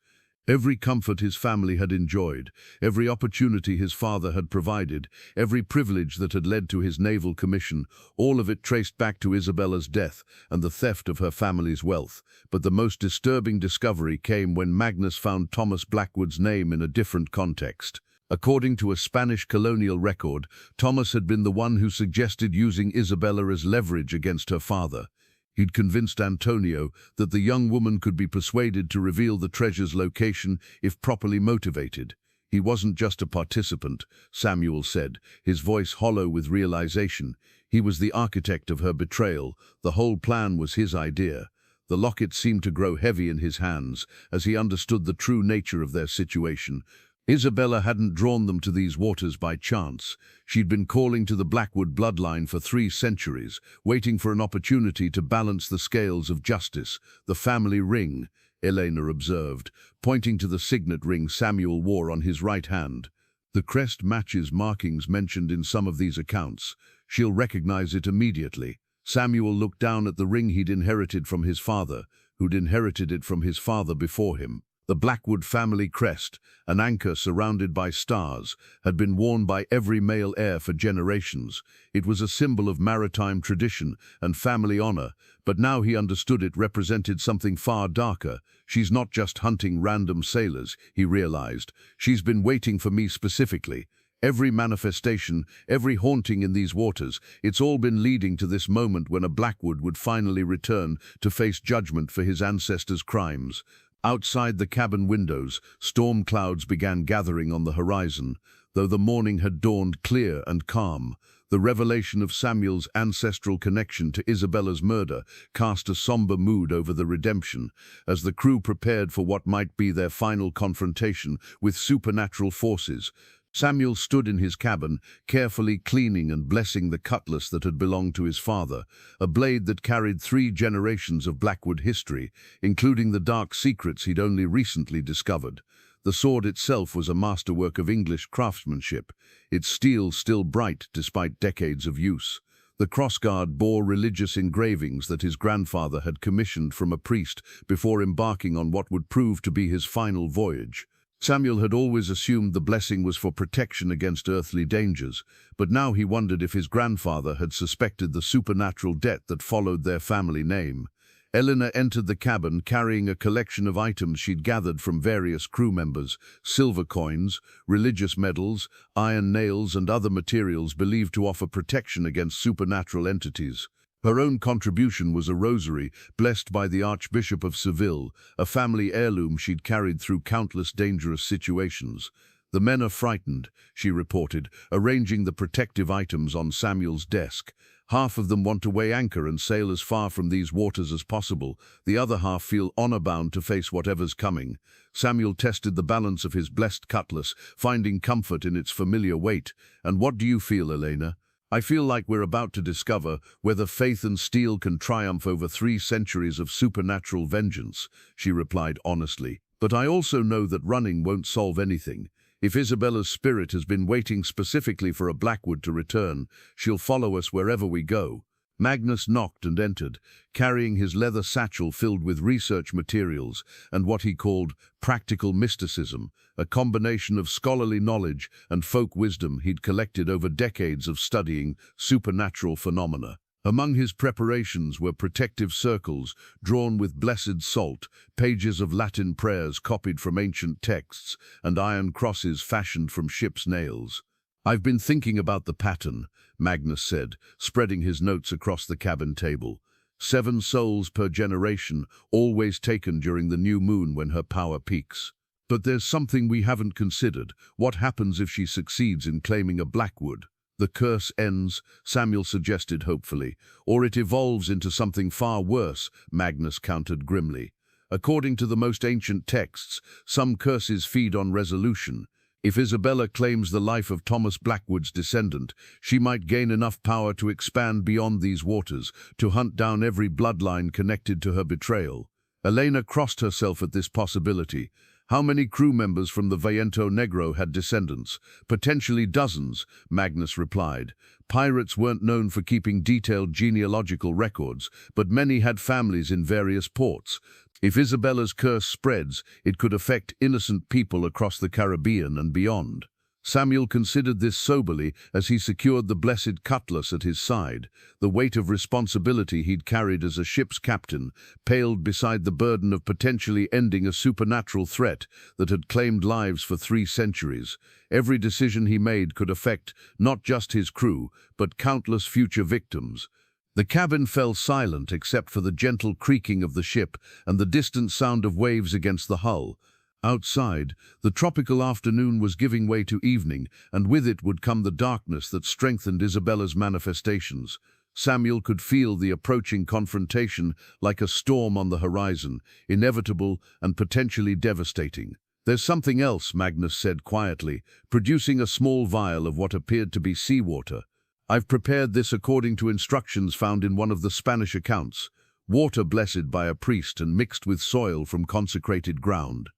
Every comfort his family had enjoyed, every opportunity his father had provided, every privilege that had led to his naval commission, all of it traced back to Isabella's death and the theft of her family's wealth. But the most disturbing discovery came when Magnus found Thomas Blackwood's name in a different context. According to a Spanish colonial record, Thomas had been the one who suggested using Isabella as leverage against her father. He'd convinced Antonio that the young woman could be persuaded to reveal the treasure's location if properly motivated. He wasn't just a participant, Samuel said, his voice hollow with realization. He was the architect of her betrayal. The whole plan was his idea. The locket seemed to grow heavy in his hands as he understood the true nature of their situation. Isabella hadn't drawn them to these waters by chance. She'd been calling to the Blackwood bloodline for 3 centuries, waiting for an opportunity to balance the scales of justice. "The family ring," Elena observed, pointing to the signet ring Samuel wore on his right hand. "The crest matches markings mentioned in some of these accounts. She'll recognize it immediately." Samuel looked down at the ring he'd inherited from his father, who'd inherited it from his father before him. The Blackwood family crest, an anchor surrounded by stars, had been worn by every male heir for generations. It was a symbol of maritime tradition and family honor, but now he understood it represented something far darker. "She's not just hunting random sailors," he realized. "She's been waiting for me specifically." Every manifestation, every haunting in these waters, it's all been leading to this moment when a Blackwood would finally return to face judgment for his ancestors' crimes. Outside the cabin windows, storm clouds began gathering on the horizon. Though the morning had dawned clear and calm, the revelation of Samuel's ancestral connection to Isabella's murder cast a somber mood over the redemption, as the crew prepared for what might be their final confrontation with supernatural forces. Samuel stood in his cabin, carefully cleaning and blessing the cutlass that had belonged to his father, a blade that carried 3 generations of Blackwood history, including the dark secrets he'd only recently discovered. The sword itself was a masterwork of English craftsmanship, its steel still bright despite decades of use. The crossguard bore religious engravings that his grandfather had commissioned from a priest before embarking on what would prove to be his final voyage. Samuel had always assumed the blessing was for protection against earthly dangers, but now he wondered if his grandfather had suspected the supernatural debt that followed their family name. Eleanor entered the cabin carrying a collection of items she'd gathered from various crew members: silver coins, religious medals, iron nails, and other materials believed to offer protection against supernatural entities. Her own contribution was a rosary, blessed by the Archbishop of Seville, a family heirloom she'd carried through countless dangerous situations. "The men are frightened," she reported, arranging the protective items on Samuel's desk. "Half of them want to weigh anchor and sail as far from these waters as possible. The other half feel honor-bound to face whatever's coming." Samuel tested the balance of his blessed cutlass, finding comfort in its familiar weight. "And what do you feel, Elena?" "I feel like we're about to discover whether faith and steel can triumph over 3 centuries of supernatural vengeance," she replied honestly. "But I also know that running won't solve anything. If Isabella's spirit has been waiting specifically for a Blackwood to return, she'll follow us wherever we go." Magnus knocked and entered, carrying his leather satchel filled with research materials and what he called practical mysticism, a combination of scholarly knowledge and folk wisdom he'd collected over decades of studying supernatural phenomena. Among his preparations were protective circles drawn with blessed salt, pages of Latin prayers copied from ancient texts, and iron crosses fashioned from ship's nails. "I've been thinking about the pattern," Magnus said, spreading his notes across the cabin table. 7 souls per generation, always taken during the new moon when her power peaks. "But there's something we haven't considered. What happens if she succeeds in claiming a Blackwood?" "The curse ends," Samuel suggested hopefully. "Or it evolves into something far worse," Magnus countered grimly. "According to the most ancient texts, some curses feed on resolution. If Isabella claims the life of Thomas Blackwood's descendant, she might gain enough power to expand beyond these waters, to hunt down every bloodline connected to her betrayal." Elena crossed herself at this possibility. How many crew members from the Viento Negro had descendants? "Potentially dozens," Magnus replied. "Pirates weren't known for keeping detailed genealogical records, but many had families in various ports. If Isabella's curse spreads, it could affect innocent people across the Caribbean and beyond." Samuel considered this soberly as he secured the blessed cutlass at his side. The weight of responsibility he'd carried as a ship's captain paled beside the burden of potentially ending a supernatural threat that had claimed lives for 3 centuries. Every decision he made could affect not just his crew, but countless future victims. The cabin fell silent except for the gentle creaking of the ship and the distant sound of waves against the hull. Outside, the tropical afternoon was giving way to evening, and with it would come the darkness that strengthened Isabella's manifestations. Samuel could feel the approaching confrontation like a storm on the horizon, inevitable and potentially devastating. "There's something else," Magnus said quietly, producing a small vial of what appeared to be seawater. "I've prepared this according to instructions found in one of the Spanish accounts. Water blessed by a priest and mixed with soil from consecrated ground.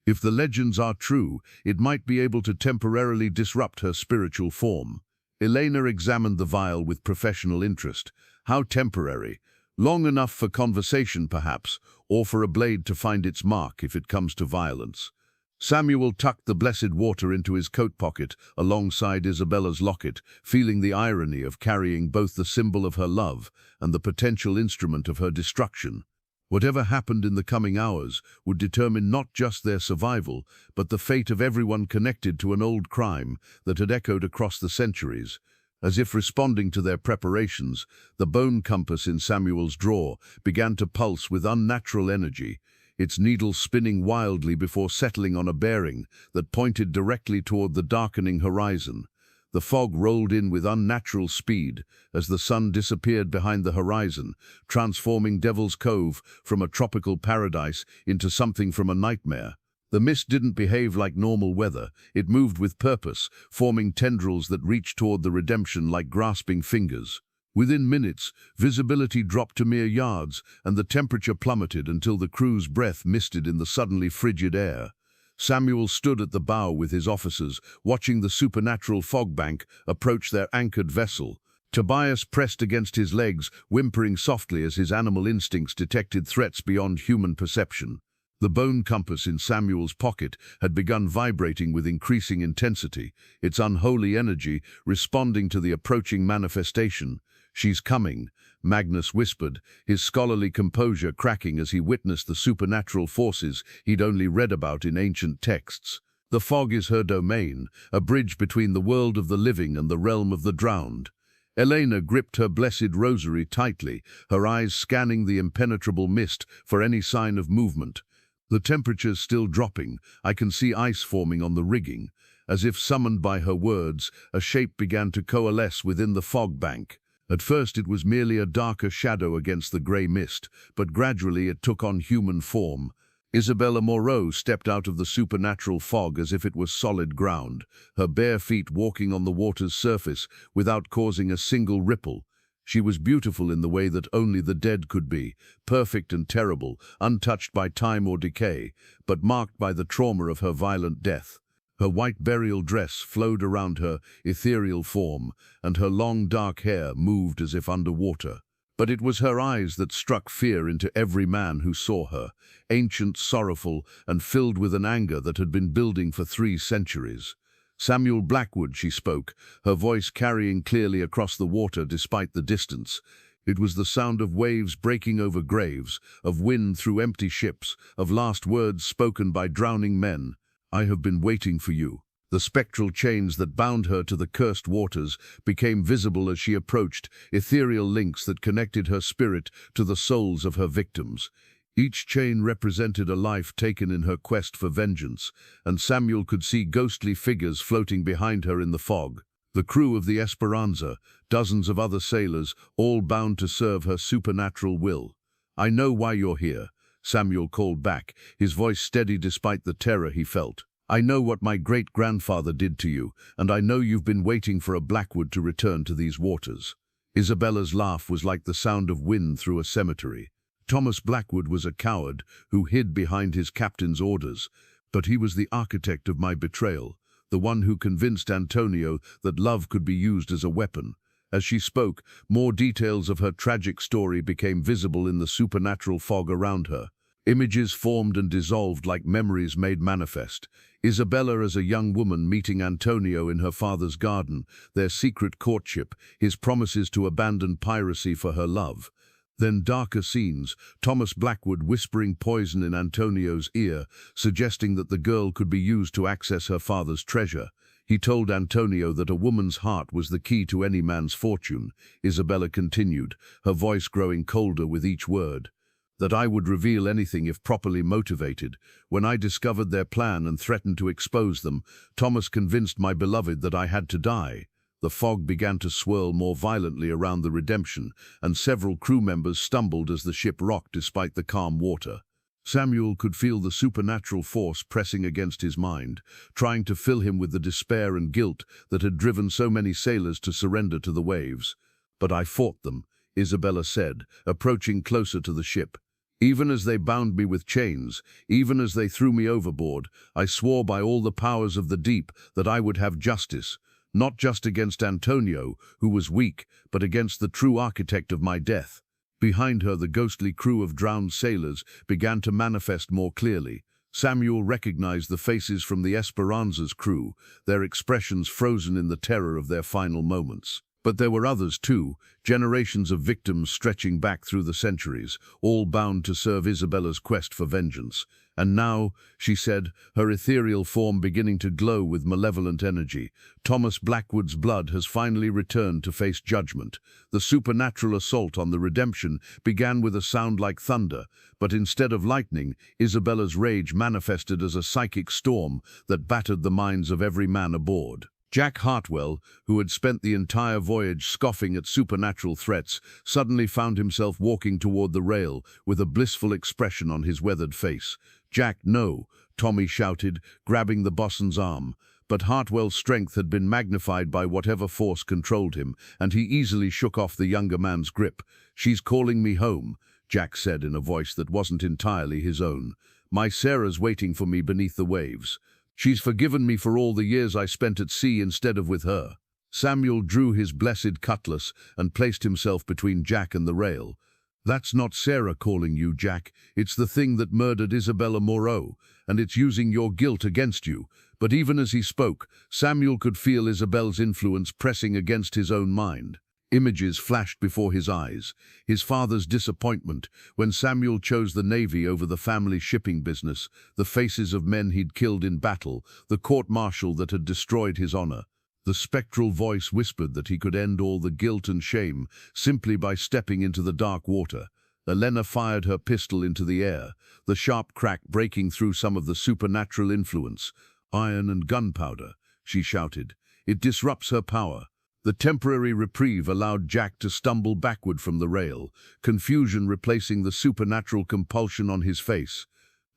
If the legends are true, it might be able to temporarily disrupt her spiritual form." Elena examined the vial with professional interest. "How temporary? Long enough for conversation, perhaps, or for a blade to find its mark if it comes to violence." Samuel tucked the blessed water into his coat pocket alongside Isabella's locket, feeling the irony of carrying both the symbol of her love and the potential instrument of her destruction. Whatever happened in the coming hours would determine not just their survival, but the fate of everyone connected to an old crime that had echoed across the centuries. As if responding to their preparations, the bone compass in Samuel's drawer began to pulse with unnatural energy, its needle spinning wildly before settling on a bearing that pointed directly toward the darkening horizon. The fog rolled in with unnatural speed as the sun disappeared behind the horizon, transforming Devil's Cove from a tropical paradise into something from a nightmare. The mist didn't behave like normal weather. It moved with purpose, forming tendrils that reached toward the redemption like grasping fingers. Within minutes, visibility dropped to mere yards, and the temperature plummeted until the crew's breath misted in the suddenly frigid air. Samuel stood at the bow with his officers, watching the supernatural fog bank approach their anchored vessel. Tobias pressed against his legs, whimpering softly as his animal instincts detected threats beyond human perception. The bone compass in Samuel's pocket had begun vibrating with increasing intensity, its unholy energy responding to the approaching manifestation. "She's coming," Magnus whispered, his scholarly composure cracking as he witnessed the supernatural forces he'd only read about in ancient texts. The fog is her domain, a bridge between the world of the living and the realm of the drowned. Elena gripped her blessed rosary tightly, her eyes scanning the impenetrable mist for any sign of movement. "The temperature's still dropping. I can see ice forming on the rigging." As if summoned by her words, a shape began to coalesce within the fog bank. At first it was merely a darker shadow against the grey mist, but gradually it took on human form. Isabella Moreau stepped out of the supernatural fog as if it was solid ground, her bare feet walking on the water's surface without causing a single ripple. She was beautiful in the way that only the dead could be, perfect and terrible, untouched by time or decay, but marked by the trauma of her violent death. Her white burial dress flowed around her ethereal form, and her long dark hair moved as if underwater. But it was her eyes that struck fear into every man who saw her, ancient, sorrowful, and filled with an anger that had been building for 3 centuries. "Samuel Blackwood," she spoke, her voice carrying clearly across the water despite the distance. It was the sound of waves breaking over graves, of wind through empty ships, of last words spoken by drowning men. "I have been waiting for you." The spectral chains that bound her to the cursed waters became visible as she approached, ethereal links that connected her spirit to the souls of her victims. Each chain represented a life taken in her quest for vengeance, and Samuel could see ghostly figures floating behind her in the fog. The crew of the Esperanza, dozens of other sailors, all bound to serve her supernatural will. "I know why you're here," Samuel called back, his voice steady despite the terror he felt. "I know what my great-grandfather did to you, and I know you've been waiting for a Blackwood to return to these waters." Isabella's laugh was like the sound of wind through a cemetery. "Thomas Blackwood was a coward who hid behind his captain's orders, but he was the architect of my betrayal, the one who convinced Antonio that love could be used as a weapon." As she spoke, more details of her tragic story became visible in the supernatural fog around her. Images formed and dissolved like memories made manifest. Isabella as a young woman meeting Antonio in her father's garden, their secret courtship, his promises to abandon piracy for her love. Then darker scenes, Thomas Blackwood whispering poison in Antonio's ear, suggesting that the girl could be used to access her father's treasure. He told Antonio that a woman's heart was the key to any man's fortune. Isabella continued, her voice growing colder with each word. "That I would reveal anything if properly motivated. When I discovered their plan and threatened to expose them, Thomas convinced my beloved that I had to die." The fog began to swirl more violently around the Redemption, and several crew members stumbled as the ship rocked despite the calm water. Samuel could feel the supernatural force pressing against his mind, trying to fill him with the despair and guilt that had driven so many sailors to surrender to the waves. "But I fought them," Isabella said, approaching closer to the ship. "Even as they bound me with chains, even as they threw me overboard, I swore by all the powers of the deep that I would have justice, not just against Antonio, who was weak, but against the true architect of my death." Behind her, the ghostly crew of drowned sailors began to manifest more clearly. Samuel recognized the faces from the Esperanza's crew, their expressions frozen in the terror of their final moments. But there were others too, generations of victims stretching back through the centuries, all bound to serve Isabella's quest for vengeance. And now, she said, her ethereal form beginning to glow with malevolent energy, Thomas Blackwood's blood has finally returned to face judgment. The supernatural assault on the redemption began with a sound like thunder, but instead of lightning, Isabella's rage manifested as a psychic storm that battered the minds of every man aboard. Jack Hartwell, who had spent the entire voyage scoffing at supernatural threats, suddenly found himself walking toward the rail with a blissful expression on his weathered face. "Jack, no," Tommy shouted, grabbing the bosun's arm. But Hartwell's strength had been magnified by whatever force controlled him, and he easily shook off the younger man's grip. "She's calling me home," Jack said in a voice that wasn't entirely his own. "My Sarah's waiting for me beneath the waves. She's forgiven me for all the years I spent at sea instead of with her." Samuel drew his blessed cutlass and placed himself between Jack and the rail. "That's not Sarah calling you, Jack. It's the thing that murdered Isabella Moreau, and it's using your guilt against you." But even as he spoke, Samuel could feel Isabel's influence pressing against his own mind. Images flashed before his eyes. His father's disappointment when Samuel chose the Navy over the family shipping business, the faces of men he'd killed in battle, the court-martial that had destroyed his honor. The spectral voice whispered that he could end all the guilt and shame simply by stepping into the dark water. Elena fired her pistol into the air, the sharp crack breaking through some of the supernatural influence. "Iron and gunpowder," she shouted. "It disrupts her power." The temporary reprieve allowed Jack to stumble backward from the rail, confusion replacing the supernatural compulsion on his face.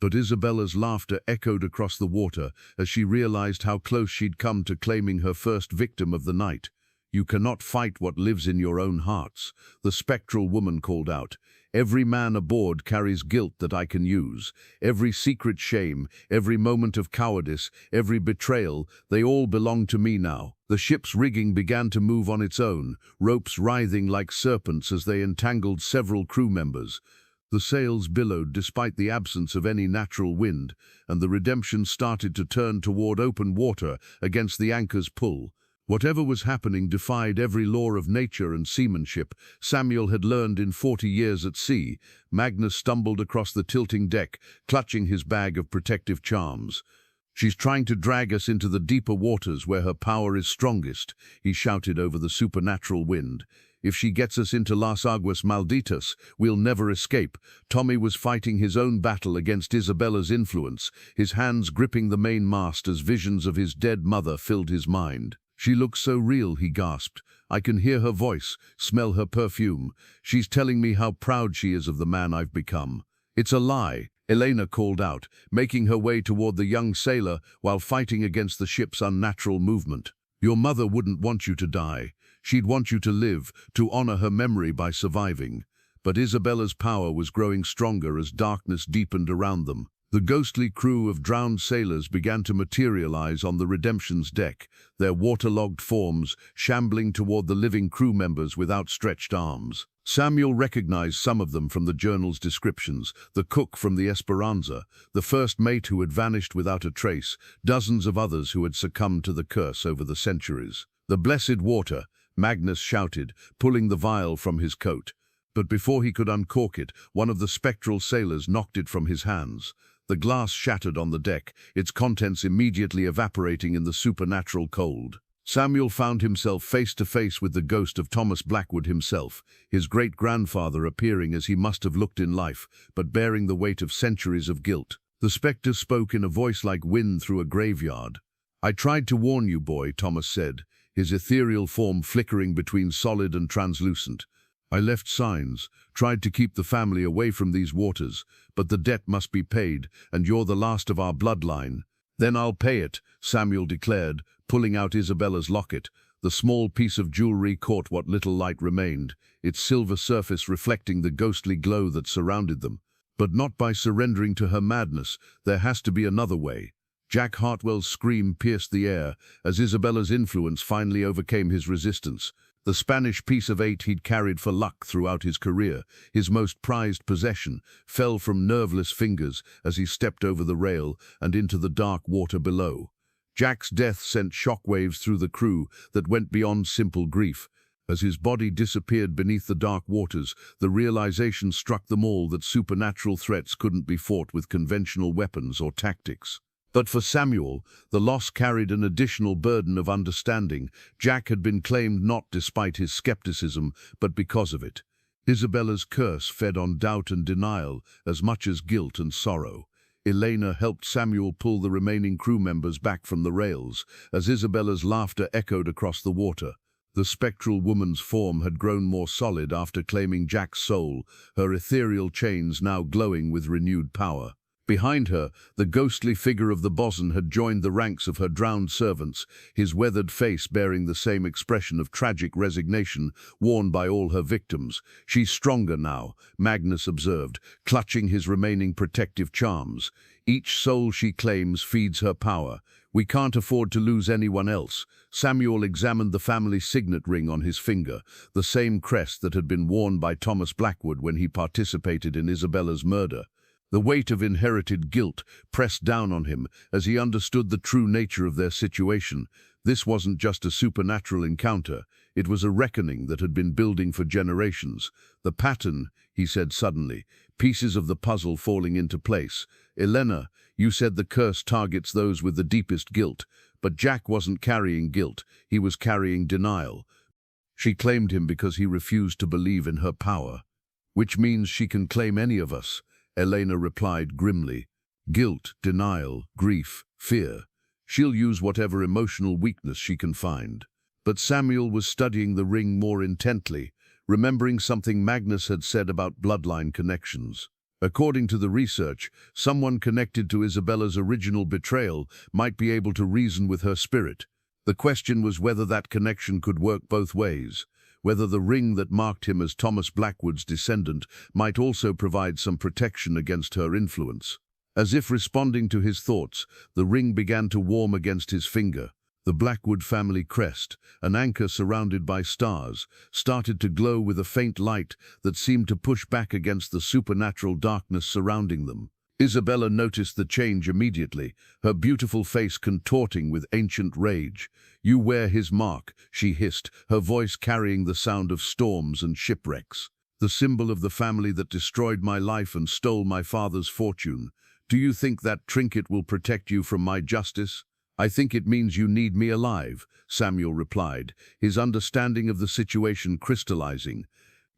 But Isabella's laughter echoed across the water as she realized how close she'd come to claiming her first victim of the night. "You cannot fight what lives in your own hearts," the spectral woman called out. "Every man aboard carries guilt that I can use. Every secret shame, every moment of cowardice, every betrayal, they all belong to me now." The ship's rigging began to move on its own, ropes writhing like serpents as they entangled several crew members. The sails billowed despite the absence of any natural wind, and the Redemption started to turn toward open water against the anchor's pull. Whatever was happening defied every law of nature and seamanship Samuel had learned in 40 years at sea. Magnus stumbled across the tilting deck, clutching his bag of protective charms. "She's trying to drag us into the deeper waters where her power is strongest," he shouted over the supernatural wind. "If she gets us into Las Aguas Malditas, we'll never escape." Tommy was fighting his own battle against Isabella's influence, his hands gripping the mainmast as visions of his dead mother filled his mind. "She looks so real," he gasped. "I can hear her voice, smell her perfume. She's telling me how proud she is of the man I've become." "It's a lie," Elena called out, making her way toward the young sailor while fighting against the ship's unnatural movement. "Your mother wouldn't want you to die. She'd want you to live, to honor her memory by surviving." But Isabella's power was growing stronger as darkness deepened around them. The ghostly crew of drowned sailors began to materialize on the Redemption's deck, their waterlogged forms shambling toward the living crew members with outstretched arms. Samuel recognized some of them from the journal's descriptions: the cook from the Esperanza, the first mate who had vanished without a trace, dozens of others who had succumbed to the curse over the centuries. "The blessed water," Magnus shouted, pulling the vial from his coat. But before he could uncork it, one of the spectral sailors knocked it from his hands. The glass shattered on the deck, its contents immediately evaporating in the supernatural cold. Samuel found himself face to face with the ghost of Thomas Blackwood himself, his great-grandfather appearing as he must have looked in life, but bearing the weight of centuries of guilt. The spectre spoke in a voice like wind through a graveyard. "I tried to warn you, boy," Thomas said, his ethereal form flickering between solid and translucent. "I left signs, tried to keep the family away from these waters, but the debt must be paid, and you're the last of our bloodline." "Then I'll pay it," Samuel declared, pulling out Isabella's locket. The small piece of jewelry caught what little light remained, its silver surface reflecting the ghostly glow that surrounded them. "But not by surrendering to her madness. There has to be another way." Jack Hartwell's scream pierced the air as Isabella's influence finally overcame his resistance. The Spanish piece of 8 he'd carried for luck throughout his career, his most prized possession, fell from nerveless fingers as he stepped over the rail and into the dark water below. Jack's death sent shockwaves through the crew that went beyond simple grief. As his body disappeared beneath the dark waters, the realization struck them all that supernatural threats couldn't be fought with conventional weapons or tactics. But for Samuel, the loss carried an additional burden of understanding. Jack had been claimed not despite his skepticism, but because of it. Isabella's curse fed on doubt and denial as much as guilt and sorrow. Elena helped Samuel pull the remaining crew members back from the rails, as Isabella's laughter echoed across the water. The spectral woman's form had grown more solid after claiming Jack's soul, her ethereal chains now glowing with renewed power. Behind her, the ghostly figure of the bosun had joined the ranks of her drowned servants, his weathered face bearing the same expression of tragic resignation worn by all her victims. "She's stronger now," Magnus observed, clutching his remaining protective charms. "Each soul she claims feeds her power. We can't afford to lose anyone else." Samuel examined the family signet ring on his finger, the same crest that had been worn by Thomas Blackwood when he participated in Isabella's murder. The weight of inherited guilt pressed down on him as he understood the true nature of their situation. This wasn't just a supernatural encounter, it was a reckoning that had been building for generations. "The pattern," he said suddenly, pieces of the puzzle falling into place. "Elena, you said the curse targets those with the deepest guilt, but Jack wasn't carrying guilt, he was carrying denial. She claimed him because he refused to believe in her power." "Which means she can claim any of us," Elena replied grimly. "Guilt, denial, grief, fear. She'll use whatever emotional weakness she can find." But Samuel was studying the ring more intently, remembering something Magnus had said about bloodline connections. According to the research, someone connected to Isabella's original betrayal might be able to reason with her spirit. The question was whether that connection could work both ways, whether the ring that marked him as Thomas Blackwood's descendant might also provide some protection against her influence. As if responding to his thoughts, the ring began to warm against his finger. The Blackwood family crest, an anchor surrounded by stars, started to glow with a faint light that seemed to push back against the supernatural darkness surrounding them. Isabella noticed the change immediately, her beautiful face contorting with ancient rage. "You wear his mark," she hissed, her voice carrying the sound of storms and shipwrecks. "The symbol of the family that destroyed my life and stole my father's fortune. Do you think that trinket will protect you from my justice?" "I think it means you need me alive," Samuel replied, his understanding of the situation crystallizing.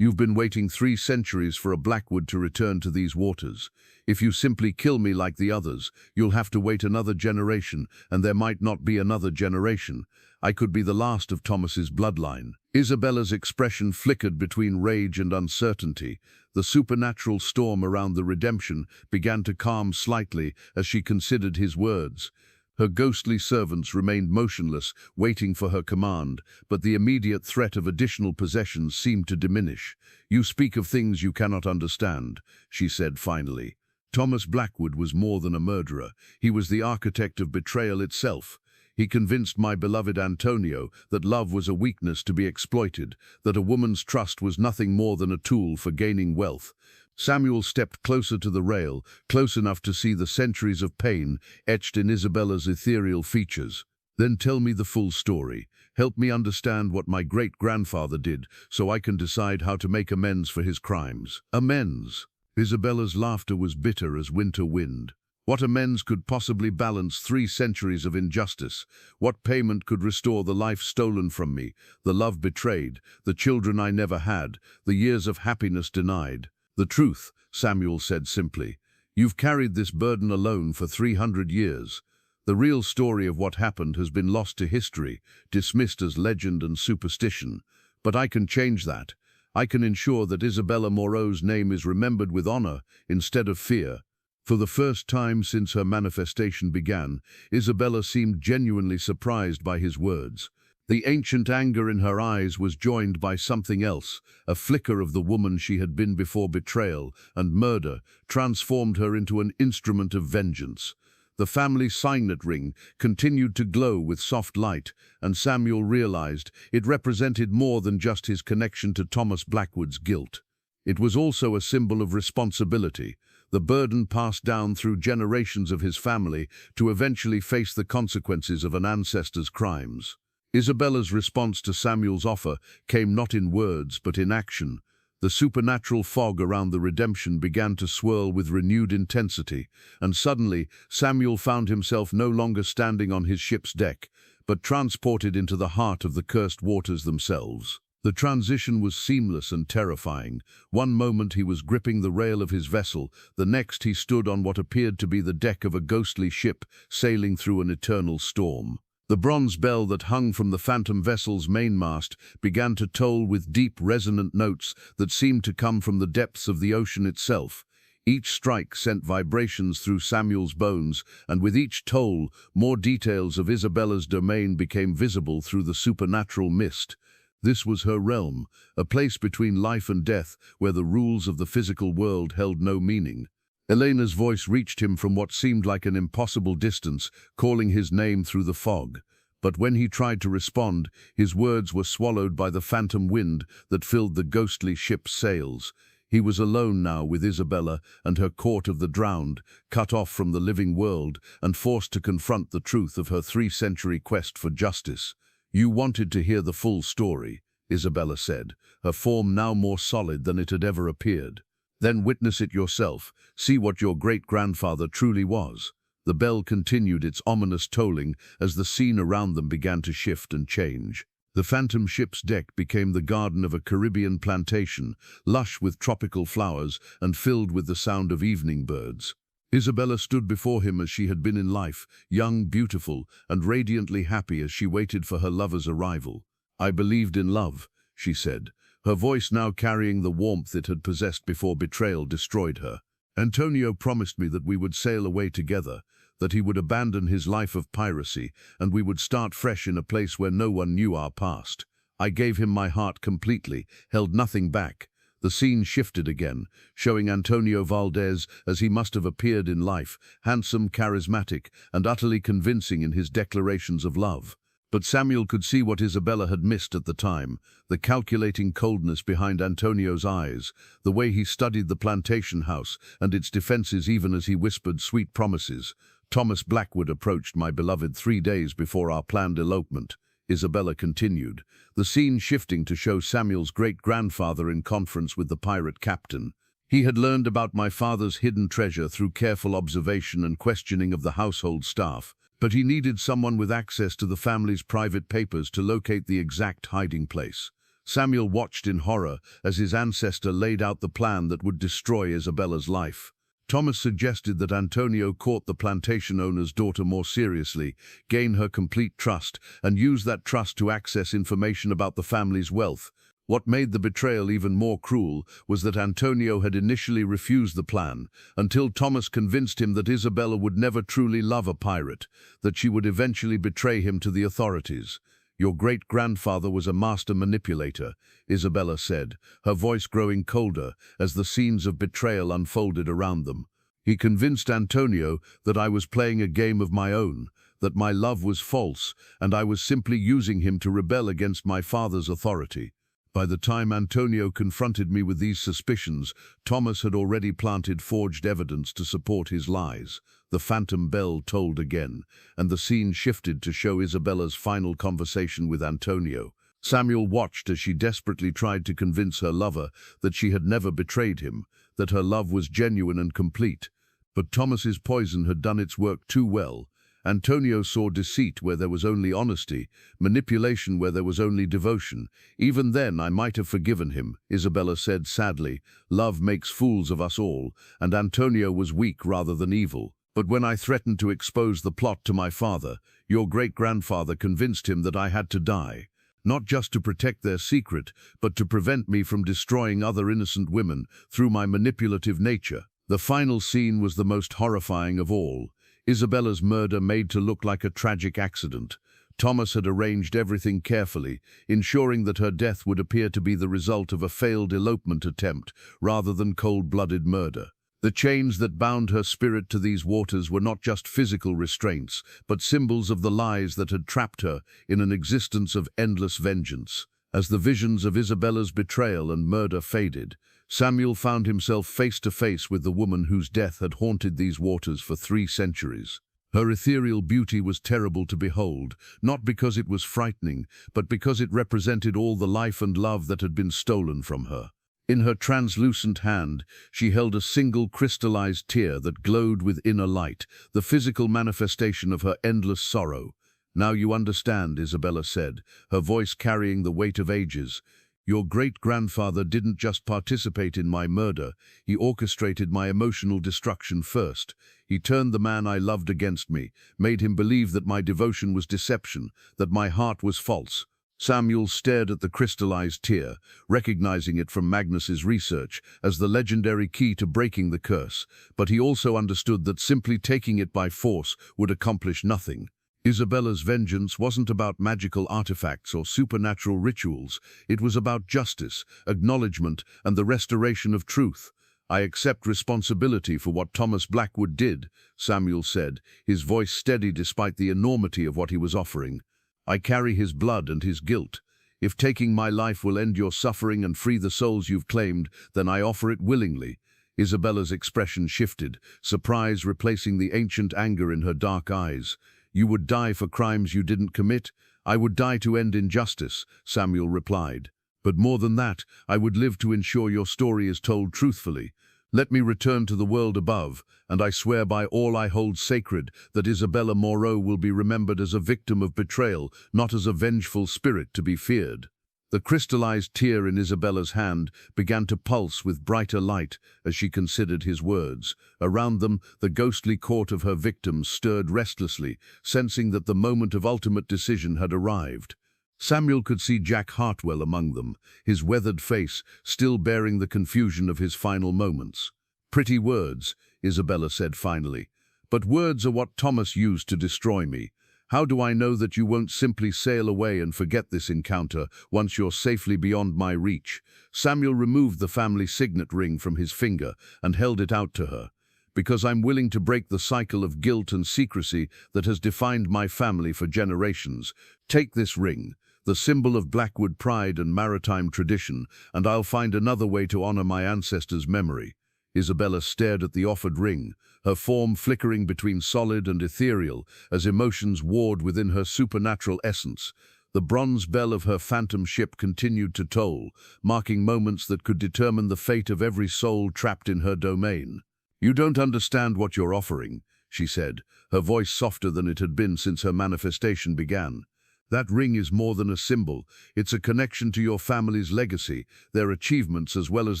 "You've been waiting 3 centuries for a Blackwood to return to these waters. If you simply kill me like the others, you'll have to wait another generation, and there might not be another generation. I could be the last of Thomas's bloodline." Isabella's expression flickered between rage and uncertainty. The supernatural storm around the redemption began to calm slightly as she considered his words. Her ghostly servants remained motionless, waiting for her command, but the immediate threat of additional possessions seemed to diminish. "You speak of things you cannot understand," she said finally. "Thomas Blackwood was more than a murderer. He was the architect of betrayal itself. He convinced my beloved Antonio that love was a weakness to be exploited, that a woman's trust was nothing more than a tool for gaining wealth." Samuel stepped closer to the rail, close enough to see the centuries of pain etched in Isabella's ethereal features. "Then tell me the full story. Help me understand what my great-grandfather did, so I can decide how to make amends for his crimes." "Amends?" Isabella's laughter was bitter as winter wind. "What amends could possibly balance 3 centuries of injustice? What payment could restore the life stolen from me, the love betrayed, the children I never had, the years of happiness denied?" "The truth," Samuel said simply. "You've carried this burden alone for 300 years. The real story of what happened has been lost to history, dismissed as legend and superstition. But I can change that. I can ensure that Isabella Moreau's name is remembered with honor instead of fear." For the first time since her manifestation began, Isabella seemed genuinely surprised by his words. The ancient anger in her eyes was joined by something else, a flicker of the woman she had been before betrayal and murder transformed her into an instrument of vengeance. The family signet ring continued to glow with soft light, and Samuel realized it represented more than just his connection to Thomas Blackwood's guilt. It was also a symbol of responsibility, the burden passed down through generations of his family to eventually face the consequences of an ancestor's crimes. Isabella's response to Samuel's offer came not in words but in action. The supernatural fog around the redemption began to swirl with renewed intensity, and suddenly Samuel found himself no longer standing on his ship's deck, but transported into the heart of the cursed waters themselves. The transition was seamless and terrifying. One moment he was gripping the rail of his vessel, the next he stood on what appeared to be the deck of a ghostly ship sailing through an eternal storm. The bronze bell that hung from the phantom vessel's mainmast began to toll with deep, resonant notes that seemed to come from the depths of the ocean itself. Each strike sent vibrations through Samuel's bones, and with each toll, more details of Isabella's domain became visible through the supernatural mist. This was her realm, a place between life and death where the rules of the physical world held no meaning. Elena's voice reached him from what seemed like an impossible distance, calling his name through the fog. But when he tried to respond, his words were swallowed by the phantom wind that filled the ghostly ship's sails. He was alone now with Isabella and her court of the drowned, cut off from the living world and forced to confront the truth of her 3-century quest for justice. "You wanted to hear the full story," Isabella said, her form now more solid than it had ever appeared. "Then witness it yourself. See what your great-grandfather truly was." The bell continued its ominous tolling as the scene around them began to shift and change. The phantom ship's deck became the garden of a Caribbean plantation, lush with tropical flowers and filled with the sound of evening birds. Isabella stood before him as she had been in life, young, beautiful, and radiantly happy as she waited for her lover's arrival. "I believed in love," she said, her voice now carrying the warmth it had possessed before betrayal destroyed her. "Antonio promised me that we would sail away together, that he would abandon his life of piracy, and we would start fresh in a place where no one knew our past. I gave him my heart completely, held nothing back." The scene shifted again, showing Antonio Valdez as he must have appeared in life, handsome, charismatic, and utterly convincing in his declarations of love. But Samuel could see what Isabella had missed at the time, the calculating coldness behind Antonio's eyes, the way he studied the plantation house and its defenses even as he whispered sweet promises. "Thomas Blackwood approached my beloved 3 days before our planned elopement," Isabella continued, the scene shifting to show Samuel's great-grandfather in conference with the pirate captain. "He had learned about my father's hidden treasure through careful observation and questioning of the household staff, but he needed someone with access to the family's private papers to locate the exact hiding place." Samuel watched in horror as his ancestor laid out the plan that would destroy Isabella's life. Thomas suggested that Antonio court the plantation owner's daughter more seriously, gain her complete trust, and use that trust to access information about the family's wealth. What made the betrayal even more cruel was that Antonio had initially refused the plan, until Thomas convinced him that Isabella would never truly love a pirate, that she would eventually betray him to the authorities. "Your great-grandfather was a master manipulator," Isabella said, her voice growing colder as the scenes of betrayal unfolded around them. "He convinced Antonio that I was playing a game of my own, that my love was false, and I was simply using him to rebel against my father's authority. By the time Antonio confronted me with these suspicions, Thomas had already planted forged evidence to support his lies." The phantom bell tolled again, and the scene shifted to show Isabella's final conversation with Antonio. Samuel watched as she desperately tried to convince her lover that she had never betrayed him, that her love was genuine and complete. But Thomas's poison had done its work too well. Antonio saw deceit where there was only honesty, manipulation where there was only devotion. "Even then I might have forgiven him," Isabella said sadly. "Love makes fools of us all, and Antonio was weak rather than evil. But when I threatened to expose the plot to my father, your great-grandfather convinced him that I had to die, not just to protect their secret, but to prevent me from destroying other innocent women through my manipulative nature." The final scene was the most horrifying of all. Isabella's murder made to look like a tragic accident. Thomas had arranged everything carefully, ensuring that her death would appear to be the result of a failed elopement attempt rather than cold-blooded murder. The chains that bound her spirit to these waters were not just physical restraints, but symbols of the lies that had trapped her in an existence of endless vengeance. As the visions of Isabella's betrayal and murder faded, Samuel found himself face to face with the woman whose death had haunted these waters for 3 centuries. Her ethereal beauty was terrible to behold, not because it was frightening, but because it represented all the life and love that had been stolen from her. In her translucent hand, she held a single crystallized tear that glowed with inner light, the physical manifestation of her endless sorrow. "Now you understand," Isabella said, her voice carrying the weight of ages. "Your great-grandfather didn't just participate in my murder, he orchestrated my emotional destruction first. He turned the man I loved against me, made him believe that my devotion was deception, that my heart was false." Samuel stared at the crystallized tear, recognizing it from Magnus's research as the legendary key to breaking the curse, but he also understood that simply taking it by force would accomplish nothing. Isabella's vengeance wasn't about magical artifacts or supernatural rituals. It was about justice, acknowledgement, and the restoration of truth. "I accept responsibility for what Thomas Blackwood did," Samuel said, his voice steady despite the enormity of what he was offering. "I carry his blood and his guilt. If taking my life will end your suffering and free the souls you've claimed, then I offer it willingly." Isabella's expression shifted, surprise replacing the ancient anger in her dark eyes. "You would die for crimes you didn't commit? I would die to end injustice," Samuel replied. "But more than that, I would live to ensure your story is told truthfully. Let me return to the world above, and I swear by all I hold sacred that Isabella Moreau will be remembered as a victim of betrayal, not as a vengeful spirit to be feared." The crystallized tear in Isabella's hand began to pulse with brighter light as she considered his words. Around them, the ghostly court of her victims stirred restlessly, sensing that the moment of ultimate decision had arrived. Samuel could see Jack Hartwell among them, his weathered face still bearing the confusion of his final moments. "Pretty words," Isabella said finally. "But words are what Thomas used to destroy me. How do I know that you won't simply sail away and forget this encounter once you're safely beyond my reach?" Samuel removed the family signet ring from his finger and held it out to her. "Because I'm willing to break the cycle of guilt and secrecy that has defined my family for generations. Take this ring, the symbol of Blackwood pride and maritime tradition, and I'll find another way to honor my ancestors' memory." Isabella stared at the offered ring, her form flickering between solid and ethereal as emotions warred within her supernatural essence. The bronze bell of her phantom ship continued to toll, marking moments that could determine the fate of every soul trapped in her domain. "You don't understand what you're offering," she said, her voice softer than it had been since her manifestation began. "That ring is more than a symbol. It's a connection to your family's legacy, their achievements as well as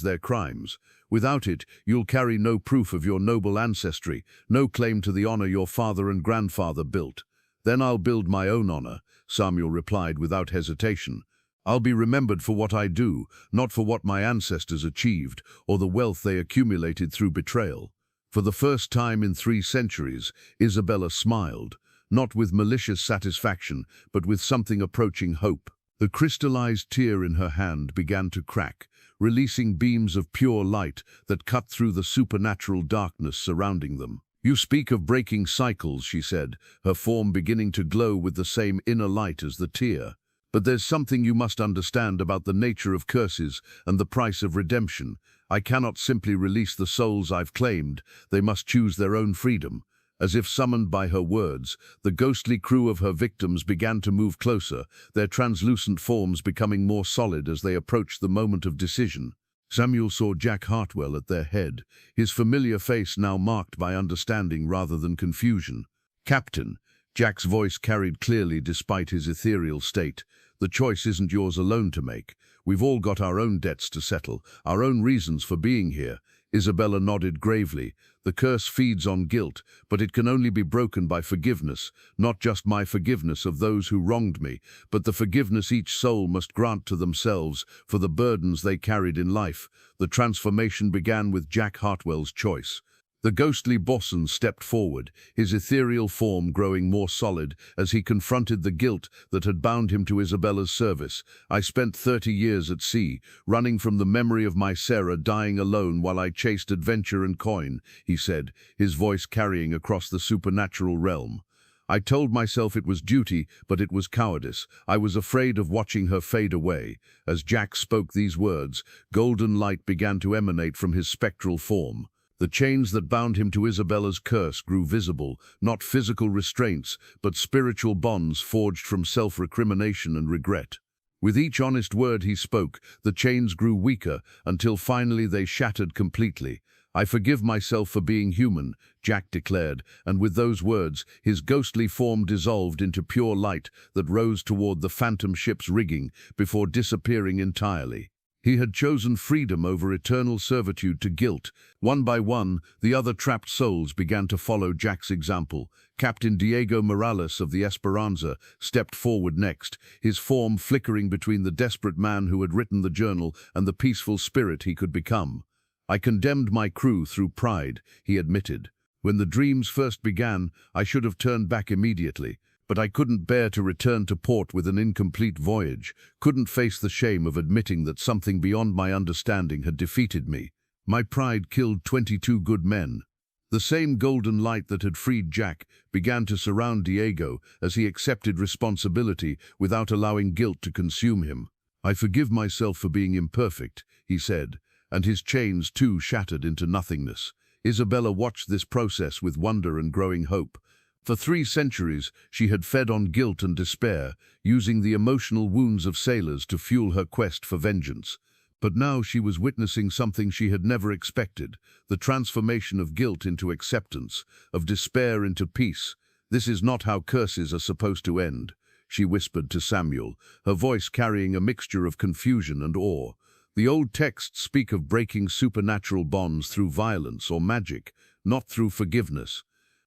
their crimes. Without it, you'll carry no proof of your noble ancestry, no claim to the honor your father and grandfather built." "Then I'll build my own honor," Samuel replied without hesitation. "I'll be remembered for what I do, not for what my ancestors achieved or the wealth they accumulated through betrayal." For the first time in 3 centuries, Isabella smiled, not with malicious satisfaction, but with something approaching hope. The crystallized tear in her hand began to crack, releasing beams of pure light that cut through the supernatural darkness surrounding them. "You speak of breaking cycles," she said, her form beginning to glow with the same inner light as the tear. "But there's something you must understand about the nature of curses and the price of redemption. I cannot simply release the souls I've claimed. They must choose their own freedom." As if summoned by her words, the ghostly crew of her victims began to move closer, their translucent forms becoming more solid as they approached the moment of decision. Samuel saw Jack Hartwell at their head, his familiar face now marked by understanding rather than confusion. "Captain," Jack's voice carried clearly despite his ethereal state, "the choice isn't yours alone to make. We've all got our own debts to settle, our own reasons for being here." Isabella nodded gravely. "The curse feeds on guilt, but it can only be broken by forgiveness, not just my forgiveness of those who wronged me, but the forgiveness each soul must grant to themselves for the burdens they carried in life." The transformation began with Jack Hartwell's choice. The ghostly bosun stepped forward, his ethereal form growing more solid as he confronted the guilt that had bound him to Isabella's service. "I spent 30 years at sea, running from the memory of my Sarah dying alone while I chased adventure and coin," he said, his voice carrying across the supernatural realm. "I told myself it was duty, but it was cowardice. I was afraid of watching her fade away." As Jack spoke these words, golden light began to emanate from his spectral form. The chains that bound him to Isabella's curse grew visible, not physical restraints, but spiritual bonds forged from self-recrimination and regret. With each honest word he spoke, the chains grew weaker, until finally they shattered completely. "I forgive myself for being human," Jack declared, and with those words, his ghostly form dissolved into pure light that rose toward the phantom ship's rigging before disappearing entirely. He had chosen freedom over eternal servitude to guilt. One by one, the other trapped souls began to follow Jack's example. Captain Diego Morales of the Esperanza stepped forward next, his form flickering between the desperate man who had written the journal and the peaceful spirit he could become. "I condemned my crew through pride," he admitted. "When the dreams first began, I should have turned back immediately. But I couldn't bear to return to port with an incomplete voyage, couldn't face the shame of admitting that something beyond my understanding had defeated me. My pride killed 22 good men." The same golden light that had freed Jack began to surround Diego as he accepted responsibility without allowing guilt to consume him. "I forgive myself for being imperfect," he said, and his chains too shattered into nothingness. Isabella watched this process with wonder and growing hope. For 3 centuries, she had fed on guilt and despair, using the emotional wounds of sailors to fuel her quest for vengeance. But now she was witnessing something she had never expected, the transformation of guilt into acceptance, of despair into peace. "This is not how curses are supposed to end," she whispered to Samuel, her voice carrying a mixture of confusion and awe. "The old texts speak of breaking supernatural bonds through violence or magic, not through forgiveness."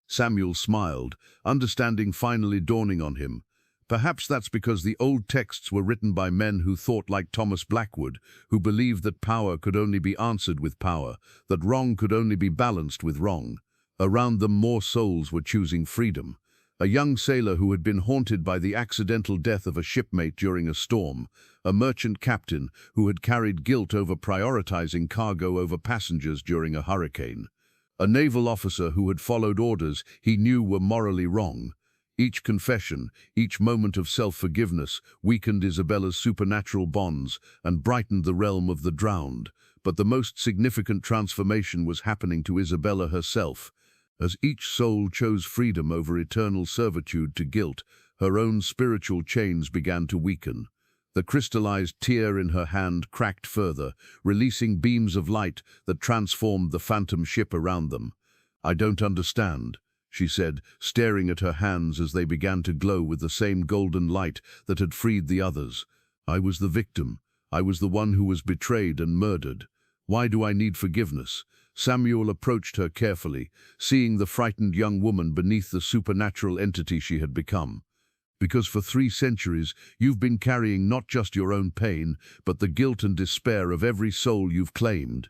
Samuel smiled, understanding finally dawning on him. "Perhaps that's because the old texts were written by men who thought like Thomas Blackwood, who believed that power could only be answered with power, that wrong could only be balanced with wrong. Around them more souls were choosing freedom. A young sailor who had been haunted by the accidental death of a shipmate during a storm, a merchant captain who had carried guilt over prioritizing cargo over passengers during a hurricane, a naval officer who had followed orders he knew were morally wrong. Each confession, each moment of self-forgiveness weakened Isabella's supernatural bonds and brightened the realm of the drowned. But the most significant transformation was happening to Isabella herself. As each soul chose freedom over eternal servitude to guilt, her own spiritual chains began to weaken. The crystallized tear in her hand cracked further, releasing beams of light that transformed the phantom ship around them. "I don't understand," she said, staring at her hands as they began to glow with the same golden light that had freed the others. "I was the victim. I was the one who was betrayed and murdered. Why do I need forgiveness?" Samuel approached her carefully, seeing the frightened young woman beneath the supernatural entity she had become. "Because for 3 centuries you've been carrying not just your own pain, but the guilt and despair of every soul you've claimed.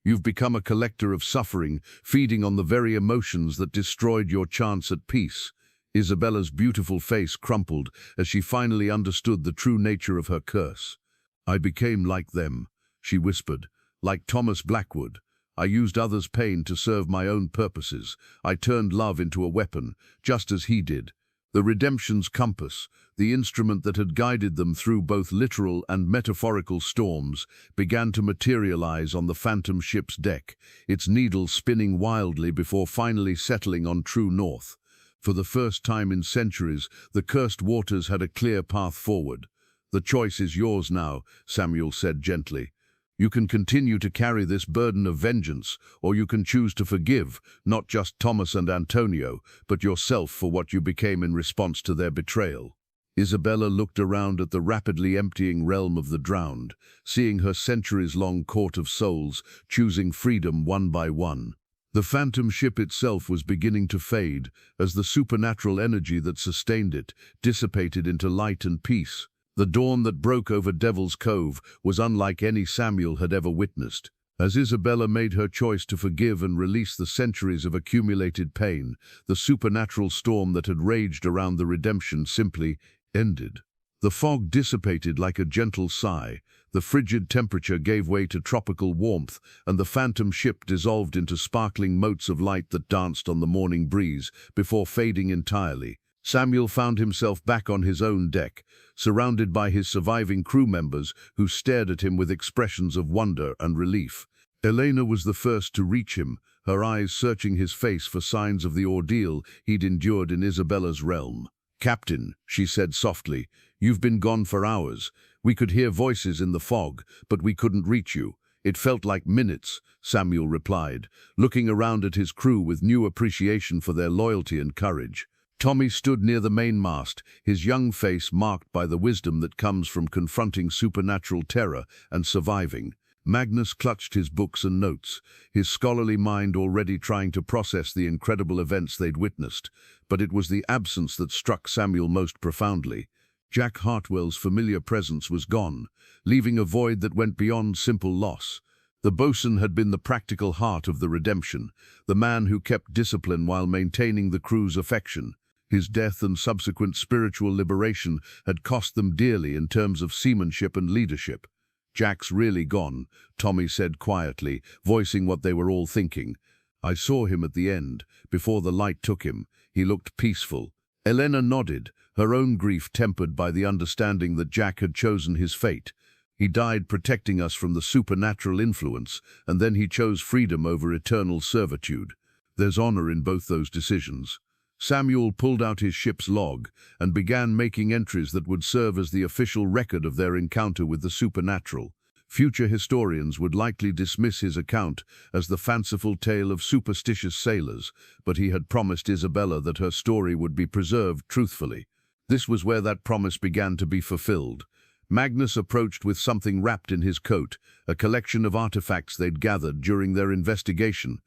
You've become a collector of suffering, feeding on the very emotions that destroyed your chance at peace." Isabella's beautiful face crumpled as she finally understood the true nature of her curse. "I became like them," she whispered, "like Thomas Blackwood. I used others' pain to serve my own purposes. I turned love into a weapon, just as he did. The redemption's compass, the instrument that had guided them through both literal and metaphorical storms, began to materialize on the phantom ship's deck, its needle spinning wildly before finally settling on true north. For the first time in centuries, the cursed waters had a clear path forward. "The choice is yours now," Samuel said gently. "You can continue to carry this burden of vengeance, or you can choose to forgive, not just Thomas and Antonio, but yourself for what you became in response to their betrayal." Isabella looked around at the rapidly emptying realm of the drowned, seeing her centuries-long court of souls choosing freedom one by one. The phantom ship itself was beginning to fade as the supernatural energy that sustained it dissipated into light and peace. The dawn that broke over Devil's Cove was unlike any Samuel had ever witnessed. As Isabella made her choice to forgive and release the centuries of accumulated pain, the supernatural storm that had raged around the redemption simply ended. The fog dissipated like a gentle sigh, the frigid temperature gave way to tropical warmth, and the phantom ship dissolved into sparkling motes of light that danced on the morning breeze before fading entirely. Samuel found himself back on his own deck, surrounded by his surviving crew members who stared at him with expressions of wonder and relief. Elena was the first to reach him, her eyes searching his face for signs of the ordeal he'd endured in Isabella's realm. "Captain," she said softly, "you've been gone for hours. We could hear voices in the fog, but we couldn't reach you." "It felt like minutes," Samuel replied, looking around at his crew with new appreciation for their loyalty and courage. Tommy stood near the mainmast, his young face marked by the wisdom that comes from confronting supernatural terror and surviving. Magnus clutched his books and notes, his scholarly mind already trying to process the incredible events they'd witnessed. But it was the absence that struck Samuel most profoundly. Jack Hartwell's familiar presence was gone, leaving a void that went beyond simple loss. The boatswain had been the practical heart of the redemption, the man who kept discipline while maintaining the crew's affection. His death and subsequent spiritual liberation had cost them dearly in terms of seamanship and leadership. "Jack's really gone," Tommy said quietly, voicing what they were all thinking. "I saw him at the end, before the light took him. He looked peaceful." Elena nodded, her own grief tempered by the understanding that Jack had chosen his fate. "He died protecting us from the supernatural influence, and then he chose freedom over eternal servitude. There's honor in both those decisions." Samuel pulled out his ship's log and began making entries that would serve as the official record of their encounter with the supernatural. Future historians would likely dismiss his account as the fanciful tale of superstitious sailors, but he had promised Isabella that her story would be preserved truthfully. This was where that promise began to be fulfilled. Magnus approached with something wrapped in his coat, a collection of artifacts they'd gathered during their investigation.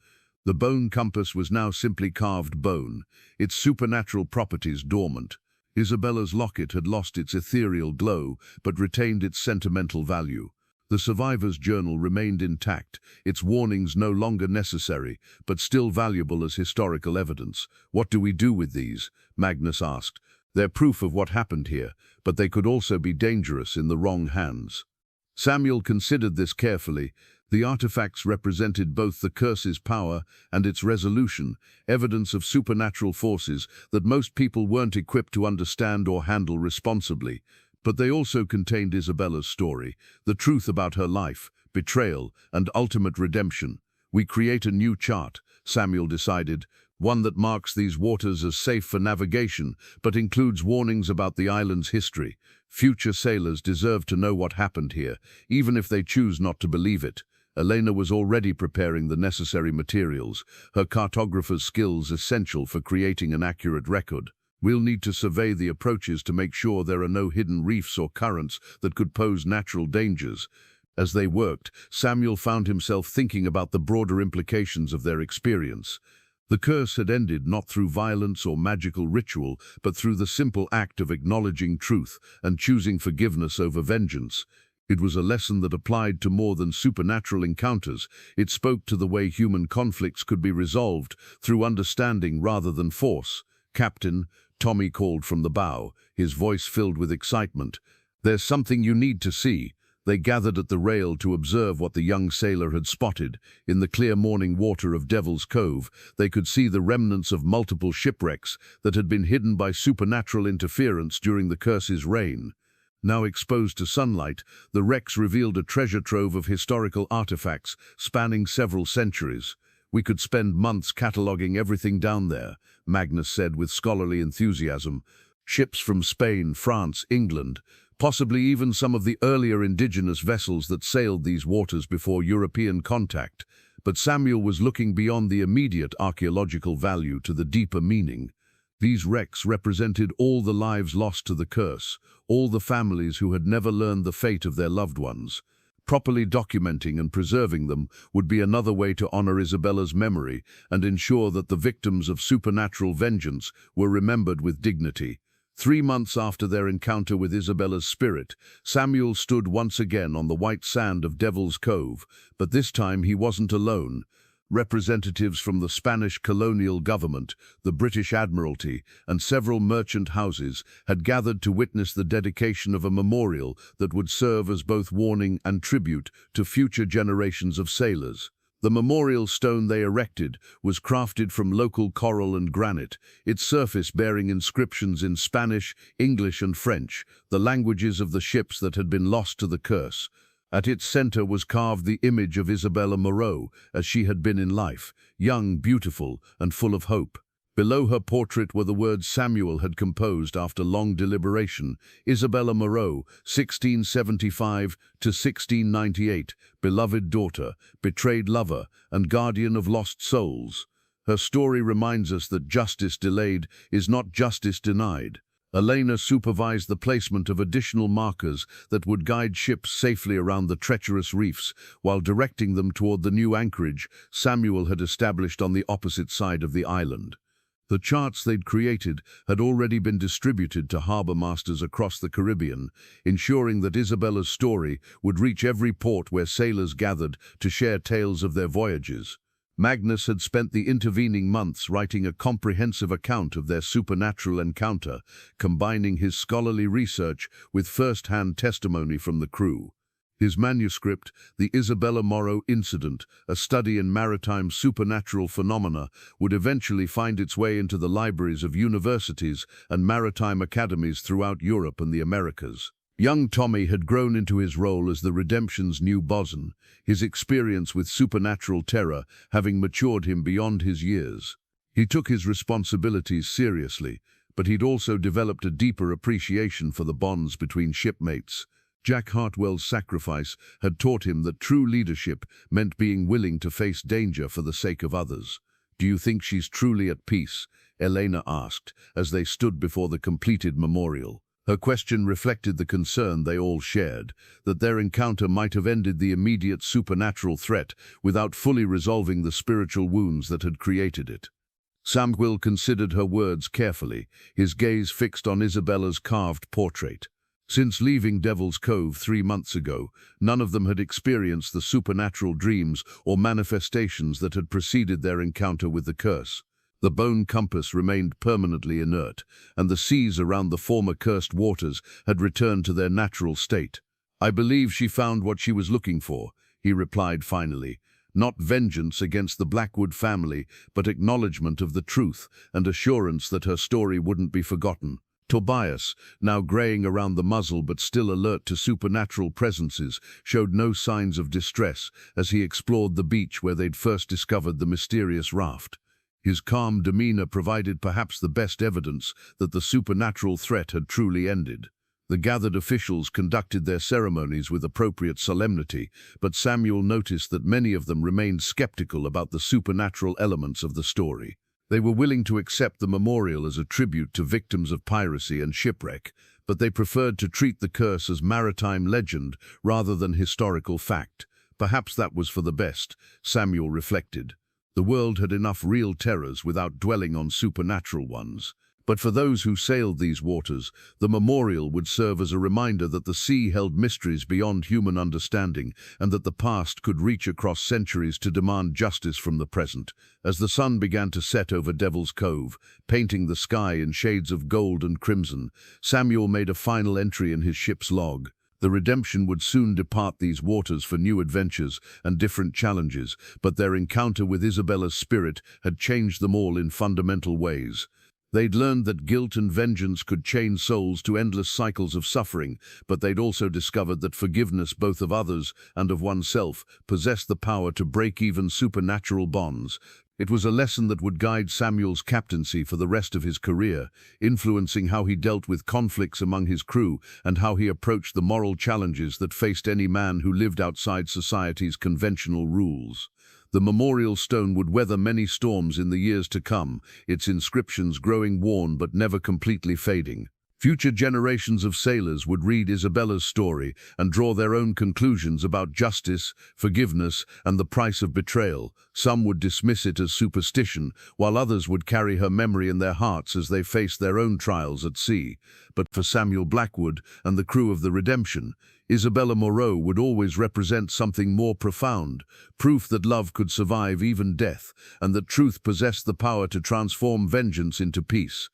The bone compass was now simply carved bone, its supernatural properties dormant. Isabella's locket had lost its ethereal glow, but retained its sentimental value. The survivor's journal remained intact, its warnings no longer necessary, but still valuable as historical evidence. "What do we do with these?" Magnus asked. "They're proof of what happened here, but they could also be dangerous in the wrong hands." Samuel considered this carefully. The artifacts represented both the curse's power and its resolution, evidence of supernatural forces that most people weren't equipped to understand or handle responsibly. But they also contained Isabella's story, the truth about her life, betrayal, and ultimate redemption. "We create a new chart," Samuel decided, one that marks these waters as safe for navigation, but includes warnings about the island's history. Future sailors deserve to know what happened here, even if they choose not to believe it. Elena was already preparing the necessary materials, her cartographer's skills essential for creating an accurate record. "We'll need to survey the approaches to make sure there are no hidden reefs or currents that could pose natural dangers." As they worked, Samuel found himself thinking about the broader implications of their experience. The curse had ended not through violence or magical ritual, but through the simple act of acknowledging truth and choosing forgiveness over vengeance. It was a lesson that applied to more than supernatural encounters. It spoke to the way human conflicts could be resolved through understanding rather than force. "Captain," Tommy called from the bow, his voice filled with excitement. "There's something you need to see." They gathered at the rail to observe what the young sailor had spotted. In the clear morning water of Devil's Cove, they could see the remnants of multiple shipwrecks that had been hidden by supernatural interference during the curse's reign. Now exposed to sunlight, the wrecks revealed a treasure trove of historical artifacts spanning several centuries. "We could spend months cataloguing everything down there," Magnus said with scholarly enthusiasm. "Ships from Spain, France, England, possibly even some of the earlier indigenous vessels that sailed these waters before European contact." But Samuel was looking beyond the immediate archaeological value to the deeper meaning. These wrecks represented all the lives lost to the curse, all the families who had never learned the fate of their loved ones. Properly documenting and preserving them would be another way to honor Isabella's memory and ensure that the victims of supernatural vengeance were remembered with dignity. 3 months after their encounter with Isabella's spirit, Samuel stood once again on the white sand of Devil's Cove, but this time he wasn't alone. Representatives from the Spanish colonial government, the British Admiralty, and several merchant houses had gathered to witness the dedication of a memorial that would serve as both warning and tribute to future generations of sailors. The memorial stone they erected was crafted from local coral and granite, its surface bearing inscriptions in Spanish, English, and French, the languages of the ships that had been lost to the curse. At its center was carved the image of Isabella Moreau, as she had been in life, young, beautiful, and full of hope. Below her portrait were the words Samuel had composed after long deliberation: Isabella Moreau, 1675 to 1698, beloved daughter, betrayed lover, and guardian of lost souls. Her story reminds us that justice delayed is not justice denied. Elena supervised the placement of additional markers that would guide ships safely around the treacherous reefs, while directing them toward the new anchorage Samuel had established on the opposite side of the island. The charts they'd created had already been distributed to harbor masters across the Caribbean, ensuring that Isabella's story would reach every port where sailors gathered to share tales of their voyages. Magnus had spent the intervening months writing a comprehensive account of their supernatural encounter, combining his scholarly research with first-hand testimony from the crew. His manuscript, The Isabella Moreau Incident, a study in maritime supernatural phenomena, would eventually find its way into the libraries of universities and maritime academies throughout Europe and the Americas. Young Tommy had grown into his role as the Redemption's new bosun, his experience with supernatural terror having matured him beyond his years. He took his responsibilities seriously, but he'd also developed a deeper appreciation for the bonds between shipmates. Jack Hartwell's sacrifice had taught him that true leadership meant being willing to face danger for the sake of others. "Do you think she's truly at peace?" Elena asked, as they stood before the completed memorial. Her question reflected the concern they all shared, that their encounter might have ended the immediate supernatural threat without fully resolving the spiritual wounds that had created it. Samuel considered her words carefully, his gaze fixed on Isabella's carved portrait. Since leaving Devil's Cove 3 months ago, none of them had experienced the supernatural dreams or manifestations that had preceded their encounter with the curse. The bone compass remained permanently inert, and the seas around the former cursed waters had returned to their natural state. "I believe she found what she was looking for," he replied finally. "Not vengeance against the Blackwood family, but acknowledgement of the truth and assurance that her story wouldn't be forgotten." Tobias, now graying around the muzzle but still alert to supernatural presences, showed no signs of distress as he explored the beach where they'd first discovered the mysterious raft. His calm demeanor provided perhaps the best evidence that the supernatural threat had truly ended. The gathered officials conducted their ceremonies with appropriate solemnity, but Samuel noticed that many of them remained skeptical about the supernatural elements of the story. They were willing to accept the memorial as a tribute to victims of piracy and shipwreck, but they preferred to treat the curse as maritime legend rather than historical fact. Perhaps that was for the best, Samuel reflected. The world had enough real terrors without dwelling on supernatural ones. But for those who sailed these waters, the memorial would serve as a reminder that the sea held mysteries beyond human understanding and that the past could reach across centuries to demand justice from the present. As the sun began to set over Devil's Cove, painting the sky in shades of gold and crimson, Samuel made a final entry in his ship's log. The Redemption would soon depart these waters for new adventures and different challenges, but their encounter with Isabella's spirit had changed them all in fundamental ways. They'd learned that guilt and vengeance could chain souls to endless cycles of suffering, but they'd also discovered that forgiveness both of others and of oneself possessed the power to break even supernatural bonds. It was a lesson that would guide Samuel's captaincy for the rest of his career, influencing how he dealt with conflicts among his crew and how he approached the moral challenges that faced any man who lived outside society's conventional rules. The memorial stone would weather many storms in the years to come, its inscriptions growing worn but never completely fading. Future generations of sailors would read Isabella's story and draw their own conclusions about justice, forgiveness, and the price of betrayal. Some would dismiss it as superstition, while others would carry her memory in their hearts as they faced their own trials at sea. But for Samuel Blackwood and the crew of the Redemption, Isabella Moreau would always represent something more profound, proof that love could survive even death, and that truth possessed the power to transform vengeance into peace.